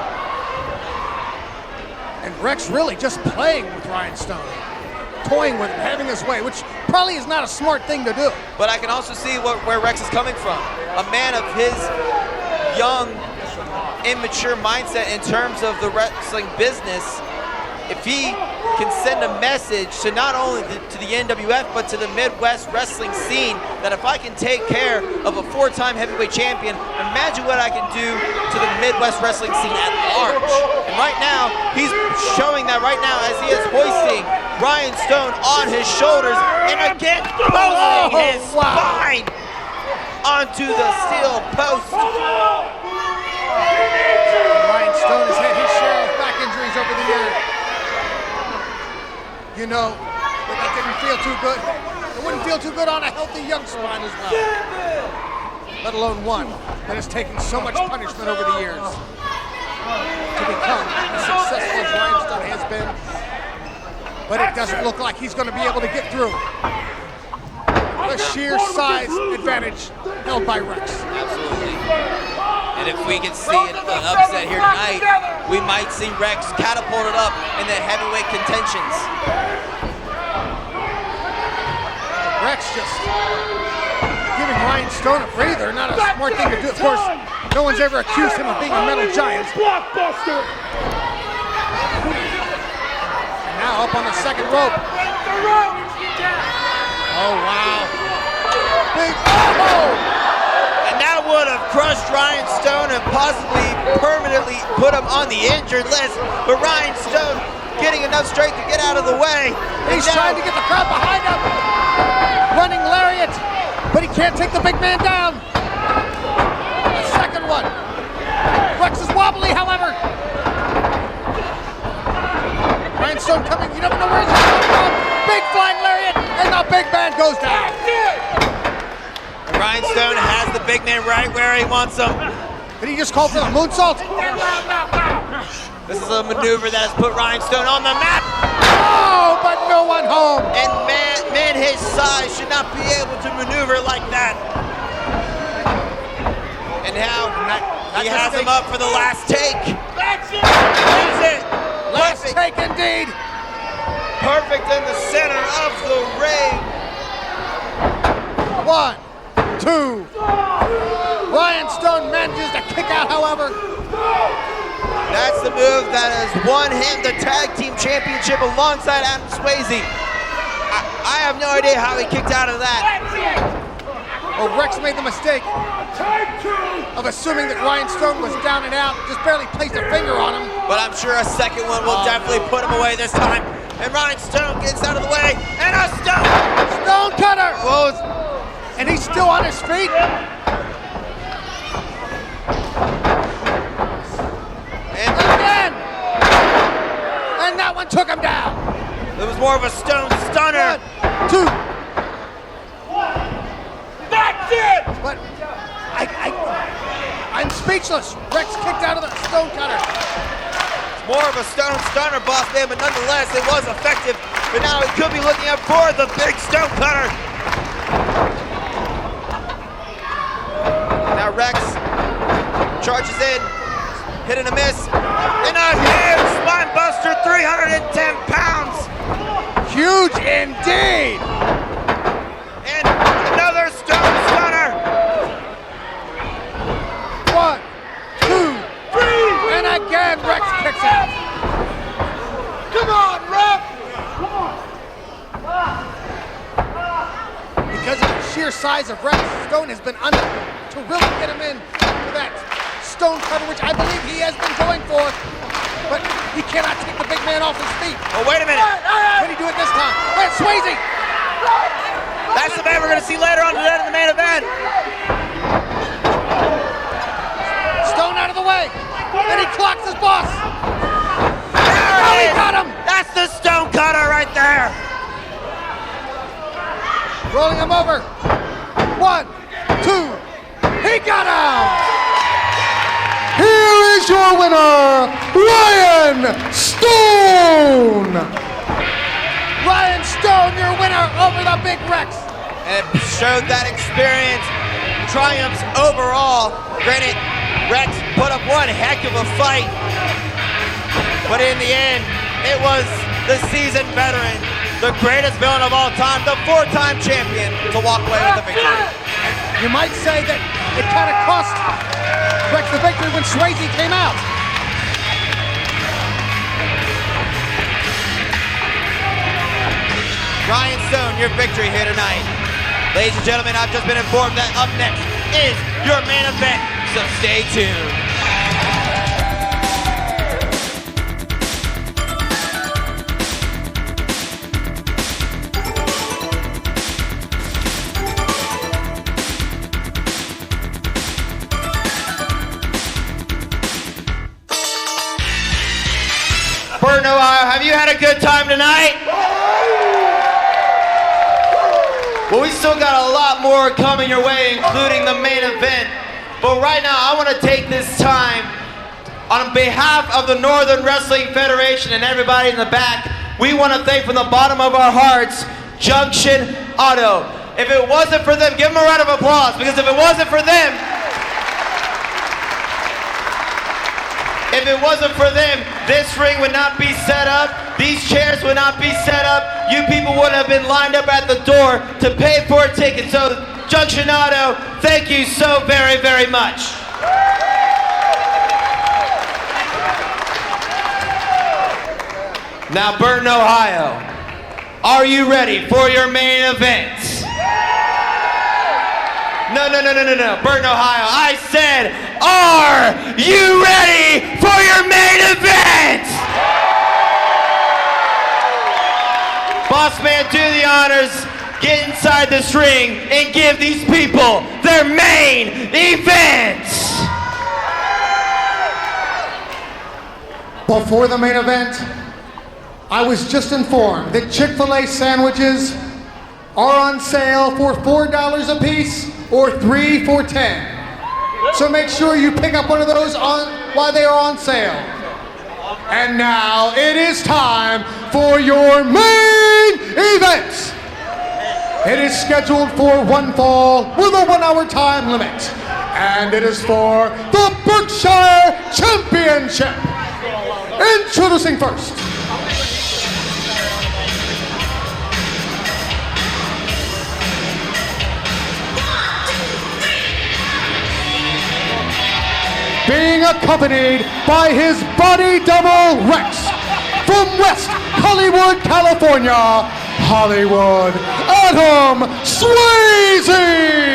And Rex really just playing with Ryan Stone. Toying with him, having his way, which probably is not a smart thing to do. But I can also see where Rex is coming from. A man of his young, immature mindset in terms of the wrestling business, if he can send a message to not only to the NWF, but to the Midwest wrestling scene, that if I can take care of a four-time heavyweight champion, imagine what I can do to the Midwest wrestling scene at large. And right now, he's showing that right now as he is hoisting Ryan Stone on his shoulders and again posting his spine onto the steel post. Ryan Stone has had his share of back injuries over the years. You know, that didn't feel too good. It wouldn't feel too good on a healthy young spine as well. Let alone one that has taken so much punishment over the years to become as successful as Ryan Stone has been. But it doesn't look like he's going to be able to get through the sheer size advantage held by Rex. Absolutely. And if we can see an upset here tonight, we might see Rex catapulted up in the heavyweight contentions. Rex just giving Ryan Stone a breather, not a smart thing to do. Of course, no one's ever accused him of being a metal giant. Blockbuster. And now up on the second rope. Oh, wow. Big elbow! And that would have crushed Ryan Stone and possibly permanently put him on the injured list. But Ryan Stone getting enough strength to get out of the way. He's trying to get the crowd behind him. Running lariat, but he can't take the big man down. The second one. Rex is wobbly, however. Ryan Stone coming, you never know where he's coming from. Big flying lariat, and the big man goes down. And Ryan Stone has the big man right where he wants him. Did he just call for the moonsault? This is a maneuver that has put Ryan Stone on the map. Oh, but no one home. And man his size should not be able to maneuver like that. And now he has him up for the last take. That's it. That's it. Last Perfect. take indeed. Perfect in the center of the ring. 1, 2. Ryan Stone manages to kick out, however. That's the move that has won him the tag team championship alongside Adam Swayze. I have no idea how he kicked out of that. Well, Rex made the mistake of assuming that Ryan Stone was down and out, just barely placed a finger on him. But I'm sure a second one will definitely put him away this time. And Ryan Stone gets out of the way, and a Stone cutter! Whoa. And he's still on his feet. And again! And that one took him down. It was more of a Stone stunner. 1, 2. That's it. But I'm speechless. Rex kicked out of the Stone cutter. More of a Stone stunner, boss man, but nonetheless, it was effective. But now he could be looking up for the big Stone cutter. Now Rex charges in, hit and a miss, and a huge spine buster, 310 pounds. Huge indeed. And another Stone stunner. 1, 2, 3. And again, Rex kicks out. Come on, Ref. Because of the sheer size of Rex, Stone has been unable to really get him in for that Stone cutter, which I believe he has been going for. But he cannot take the big man off his feet. Oh, wait a minute. Can he do it this time? Wait, Swayze! That's the man we're going to see later on today in the main event. Stone out of the way. And he clocks his boss. There Oh, it he is. got him. That's the Stone cutter right there. Rolling him over. 1, 2. He got him. Here is your winner, Ryan Stone! Ryan Stone, your winner over the Big Rex. And it showed that experience triumphs overall. Granted, Rex put up one heck of a fight, but in the end, it was the seasoned veteran, the greatest villain of all time, the 4-time champion, to walk away with the victory. You might say that it kind of cost Rex the victory when Swayze came out. Ryan Stone, your victory here tonight. Ladies and gentlemen, I've just been informed that up next is your main event, so stay tuned. Burton Ohio, have you had a good time tonight? Well, we still got a lot more coming your way, including the main event. But right now, I want to take this time, on behalf of the Northern Wrestling Federation and everybody in the back, we want to thank from the bottom of our hearts, Junction Auto. If it wasn't for them, give them a round of applause, because if it wasn't for them, this ring would not be set up, these chairs would not be set up, you people would have been lined up at the door to pay for a ticket. So Junctionado, thank you so very, very much. Now, Burton, Ohio, are you ready for your main event? No. Burton, Ohio, I said, are you ready for your main event? Boss man, do the honors, get inside this ring, and give these people their main event. Before the main event, I was just informed that Chick-fil-A sandwiches are on sale for $4 a piece or 3 for $10. So make sure you pick up one of those while they are on sale. And now it is time for your main event. It is scheduled for one fall with a 1 hour time limit. And it is for the Berkshire Championship. Introducing first, being accompanied by his body double Rex from West Hollywood, California, Hollywood, Adam Swayze.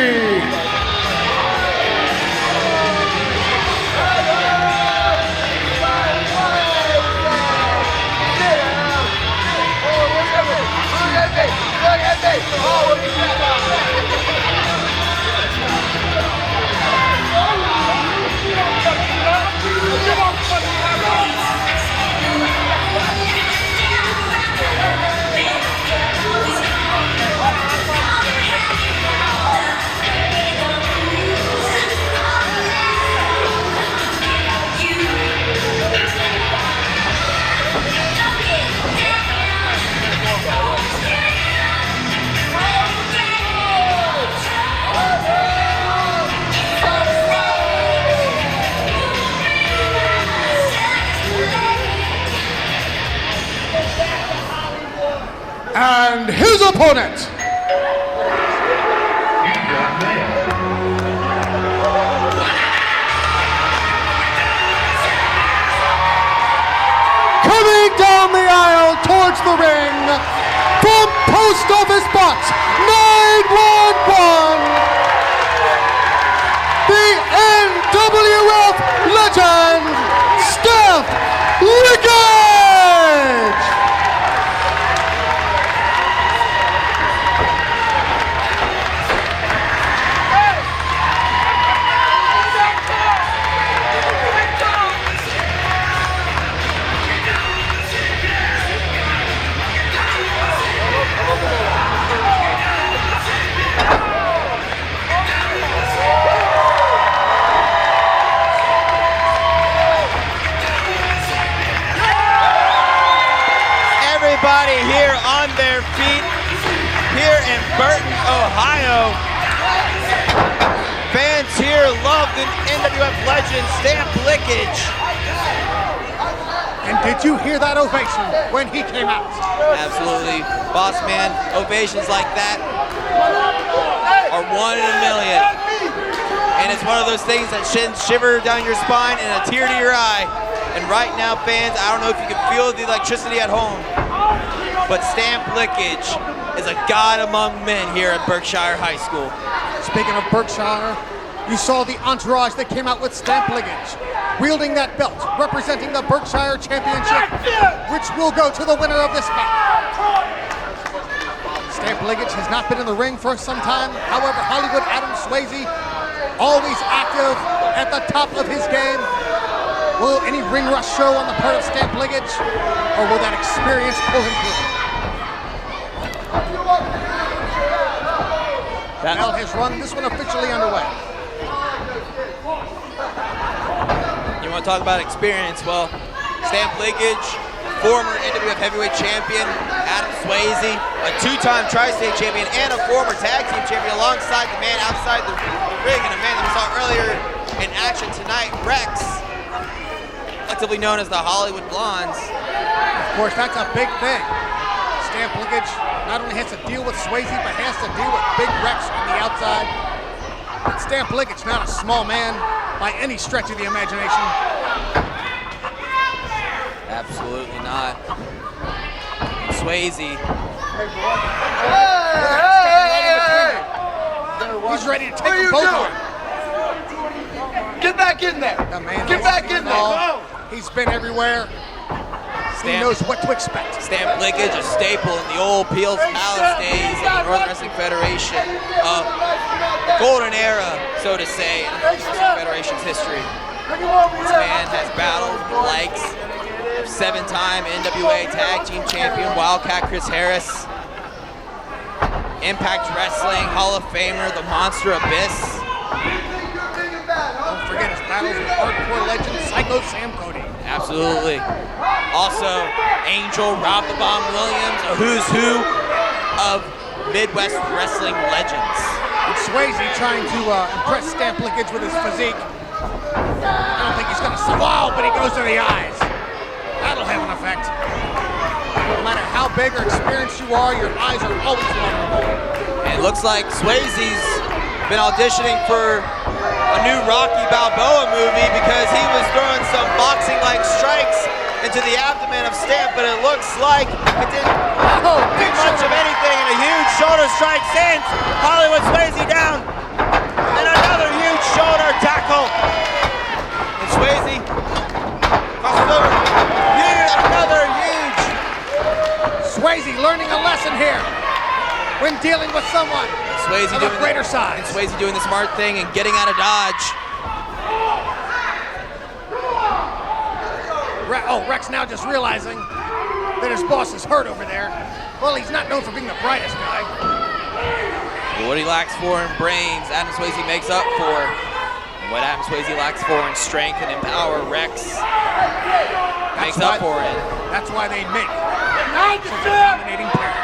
And his opponent, coming down the aisle towards the ring from Post Office Box 911, the NWF legend, Stamp Lickage! Everybody here on their feet, here in Burton, Ohio. Fans here love the NWF legend, Stamp Lickage. And did you hear that ovation when he came out? Absolutely. Boss man, ovations like that are 1 in a million. And it's one of those things that sends shiver down your spine and a tear to your eye. And right now, fans, I don't know if you can feel the electricity at home, but Stamp Lickage is a god among men here at Berkshire High School. Speaking of Berkshire, you saw the entourage that came out with Stamp Lickage, wielding that belt, representing the Berkshire Championship, which will go to the winner of this match. Stamp Lickage has not been in the ring for some time. However, Hollywood Adam Swayze, always active at the top of his game. Will any ring rush show on the part of Stamp Lickage, or will that experience pull him through? That bell has rung, this one officially underway. You want to talk about experience? Well, Stamp Lickage, former NWF Heavyweight Champion, Adam Swayze, a 2-time Tri-State Champion, and a former Tag Team Champion alongside the man outside the ring, and a man that we saw earlier in action tonight, Rex, collectively known as the Hollywood Blondes. Of course, that's a big thing. Stamp linkage not only has to deal with Swayze, but has to deal with Big Rex on the outside. But Stamp linkage not a small man by any stretch of the imagination. Absolutely not. Swayze. He's ready to take them both on. Get back in there. The man Get back in there. He's been everywhere. He knows what to expect. Stamp linkage, a staple in the old Peels Palace days of the Northern Wrestling Federation. Golden era, so to say, in the Wrestling Federation's history. This man has battled the likes of 7-time NWA Tag Team Champion Wildcat Chris Harris, Impact Wrestling Hall of Famer, the Monster Abyss. Don't forget his battles with hardcore legend Psycho Sam Cody. Absolutely. Also, Angel Rob the Bomb Williams, a who's who of Midwest wrestling legends. And Swayze trying to impress Stamp linkage with his physique. I don't think he's going to swallow, but he goes to the eyes. That'll have an effect. No matter how big or experienced you are, your eyes are always vulnerable. And it looks like Swayze's been auditioning for a new Rocky Balboa movie because he was throwing some boxing-like strikes into the abdomen of Stamp, but it looks like it didn't do much of anything, and a huge shoulder strike sends Hollywood Swayze down, and another huge shoulder tackle. And Swayze crosses over. Another huge. Swayze learning a lesson here when dealing with someone Swayze of a greater size. Swayze doing the smart thing and getting out of dodge. Rex now just realizing that his boss is hurt over there. Well, he's not known for being the brightest guy. What he lacks for in brains, Adam Swayze makes up for. And what Adam Swayze lacks for in strength and in power, Rex makes up for it. That's why they make such a dominating pair.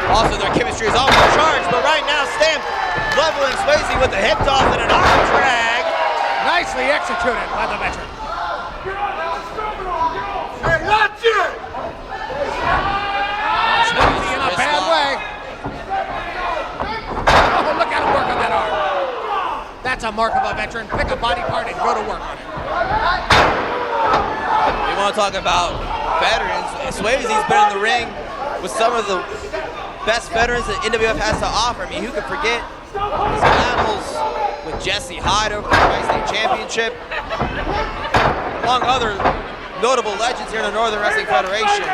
Also, their chemistry is off the charts, but right now, Stamp leveling Swayze with a hip toss and an arm drag. Nicely executed by the veteran. Hey, that's it! Swayze in a bad way. Oh, look at him work on that arm. That's a mark of a veteran. Pick a body part and go to work on it. We want to talk about veterans. Swayze's been in the ring with some of the best veterans that NWF has to offer. I mean, who could forget his battles with Jesse Hyde over the Tri-State Championship, among other notable legends here in the Northern Wrestling Federation.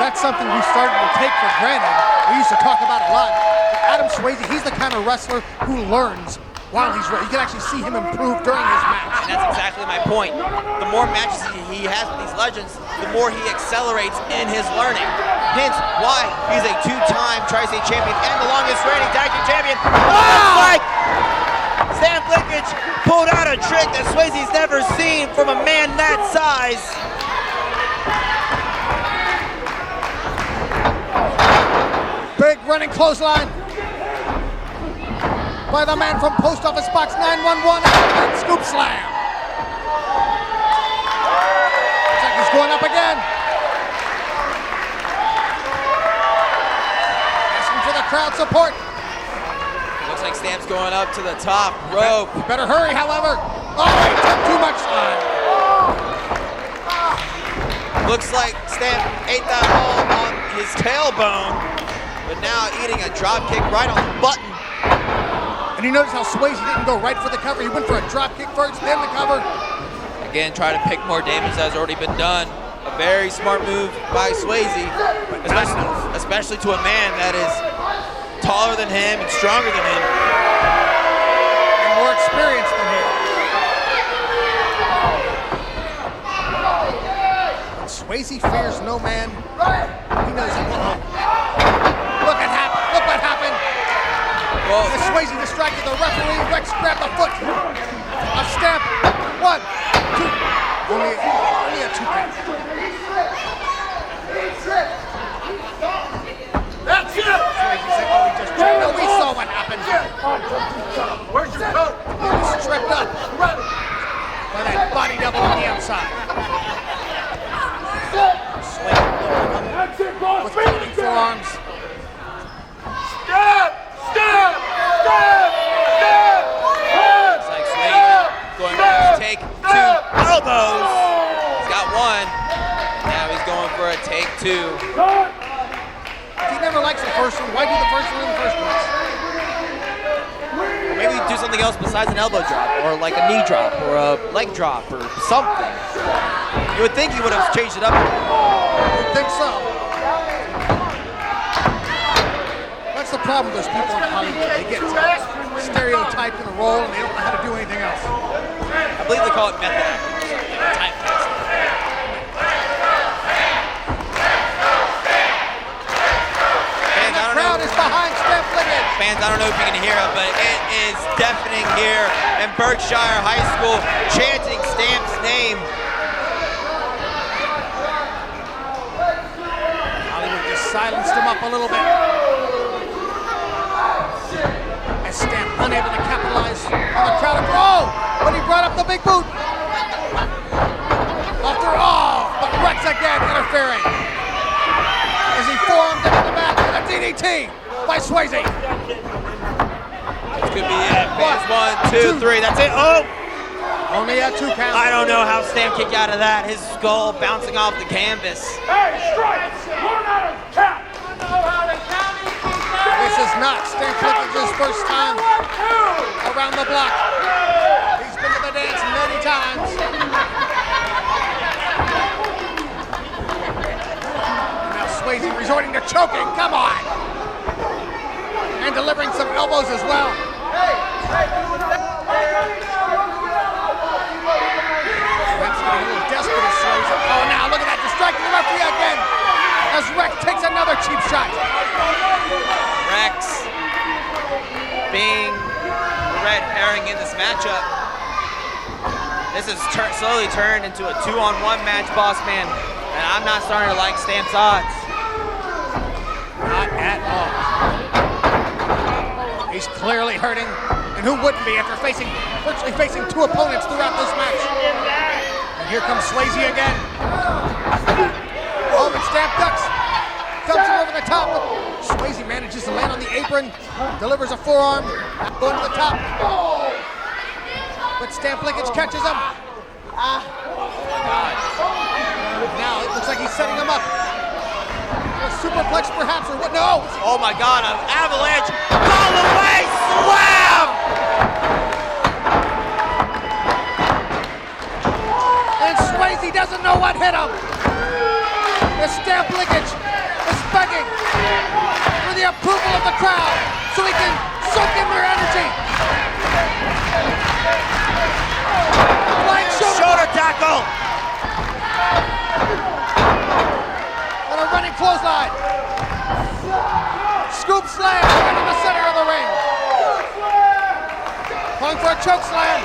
That's something we started to take for granted. We used to talk about it a lot. But Adam Swayze, he's the kind of wrestler who learns while he's ready. You can actually see him improve during his match. And that's exactly my point. The more matches he has with these legends, the more he accelerates in his learning. Hence why he's a 2-time Tri-State champion and the longest reigning tag team champion. Looks like Stamp linkage pulled out a trick that Swayze's never seen from a man that size. Big running clothesline by the man from Post Office Box 911 and scoop slam. Looks like he's going up again. Asking for the crowd support. Looks like Stamp's going up to the top rope. Better hurry, however. Oh, he took too much time. Looks like Stamp ate that ball on his tailbone, but now eating a drop kick right on the button. And you notice how Swayze didn't go right for the cover. He went for a drop kick first, then the cover. Again, try to pick more damage that has already been done. A very smart move by Swayze, especially to a man that is taller than him and stronger than him. And more experienced than him. But Swayze fears no man. He knows it will happen. Look what happened. Well, As Swayze distracted the referee, Rex grabbed the foot. A stamp. 1, 2. Only a 2 count. That's it! Swayze said, oh, he just checked. No, we saw what happened. Where's your coat? He was stripped up by that body double on the outside. Swayze looking up. one. Now he's going for a take two. He never likes the first one. Why do the first one in the first place? Or maybe do something else besides an elbow drop, or like a knee drop, or a leg drop, or something. You would think he would have changed it up. I think so. That's the problem with those people in Hollywood. They get stereotyped in a role and they don't know how to do anything else. I believe they call it method acting or something, or typecasting. Crowd is behind Stamp Lickage. Fans, I don't know if you can hear it, but it is deafening here in Berkshire High School, chanting Stamp's name. Hollywood just silenced him up a little bit. As Stamp unable to capitalize on the crowd. Oh, but he brought up the big boot. After all, but Rex again interfering. As he forearmed him in the back with a DDT by Swayze. This could be it. Fans, 1, 2, 3. That's it. Oh! Only at 2 counts. I don't know how Stamp kicked out of that. His skull bouncing off the canvas. Hey, strike! Learn how to count! This is not Stamp Lickage's first time around the block. He's been to the dance many times. Swayze resorting to choking, come on! And delivering some elbows as well. Rex getting a little desperate as Swayze. Oh, now look at that, distracting the referee again. As Rex takes another cheap shot. Rex being the red herring in this matchup. This has slowly turned into a 2-on-1 match, boss man. And I'm not starting to like Stamp's odds. Not at all. He's clearly hurting, and who wouldn't be after virtually facing 2 opponents throughout this match? And here comes Swayze again. Oh, but Stamp ducks. Dumps him over the top. Swayze manages to land on the apron, delivers a forearm, going to the top. But Stamp Lickage catches him. Oh my God. Now it looks like he's setting him up. A superplex perhaps, or what? No! Oh my God, an avalanche! All the way, slam! And Swayze doesn't know what hit him. The Stamp Lickage is begging for the approval of the crowd so he can soak in their energy. Flying Shoulder tackle! And a running clothesline. Scoop slam right in the center of the ring. Going for a choke slam.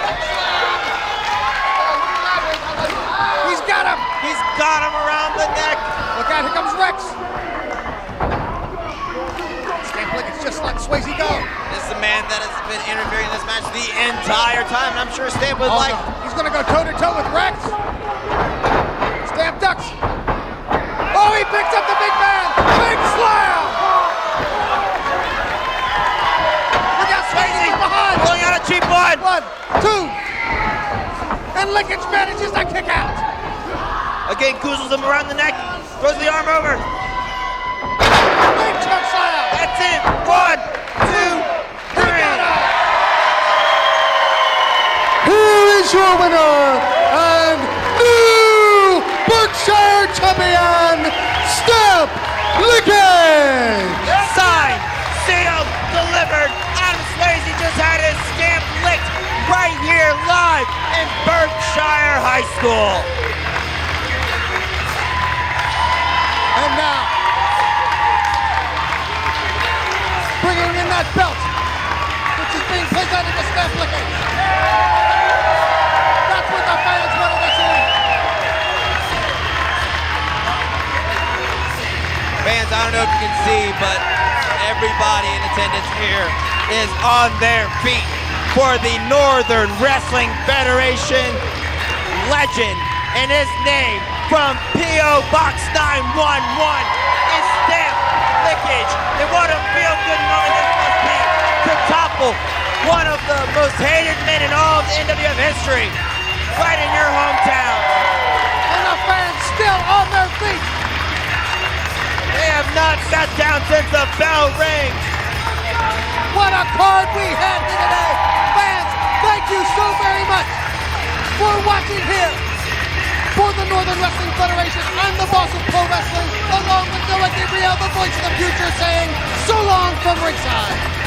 He's got him. He's got him around the neck. Look out, here comes Rex. Stamp Lickage just let Swayze go. This is a man that has been interfering in this match the entire time, and I'm sure Stamp would like. No. He's gonna go toe-to-toe with Rex. Stamp ducks. Oh, he picks up the big man. Big slam. Look out, Swayze behind. Pulling out a cheap one. 1, 2. And Lickage manages to kick out. Again, goozles him around the neck. Throws the arm over. Big choke slam. That's it. 1, 2, 3. Here is your winner and new Berkshire champion, Stamp Lickage! Signed, sealed, delivered. Adam Swayze just had his stamp licked right here live in Berkshire High School. And now, bringing in that belt, which is being presented to Stamp Lickage. That's what the fans wanted to see. Fans, I don't know if you can see, but everybody in attendance here is on their feet for the Northern Wrestling Federation legend. And his name from P.O. Box 911 is Stamp Lickage. And what a feel-good moment this must be to topple one of the most hated men in all of the NWF history right in your hometown. And the fans not sat down since the bell rings. What a card we had here today. Fans, thank you so very much for watching here for the Northern Wrestling Federation. I'm the boss of pro wrestling, along with Noah Gabriel, the voice of the future, saying so long from ringside.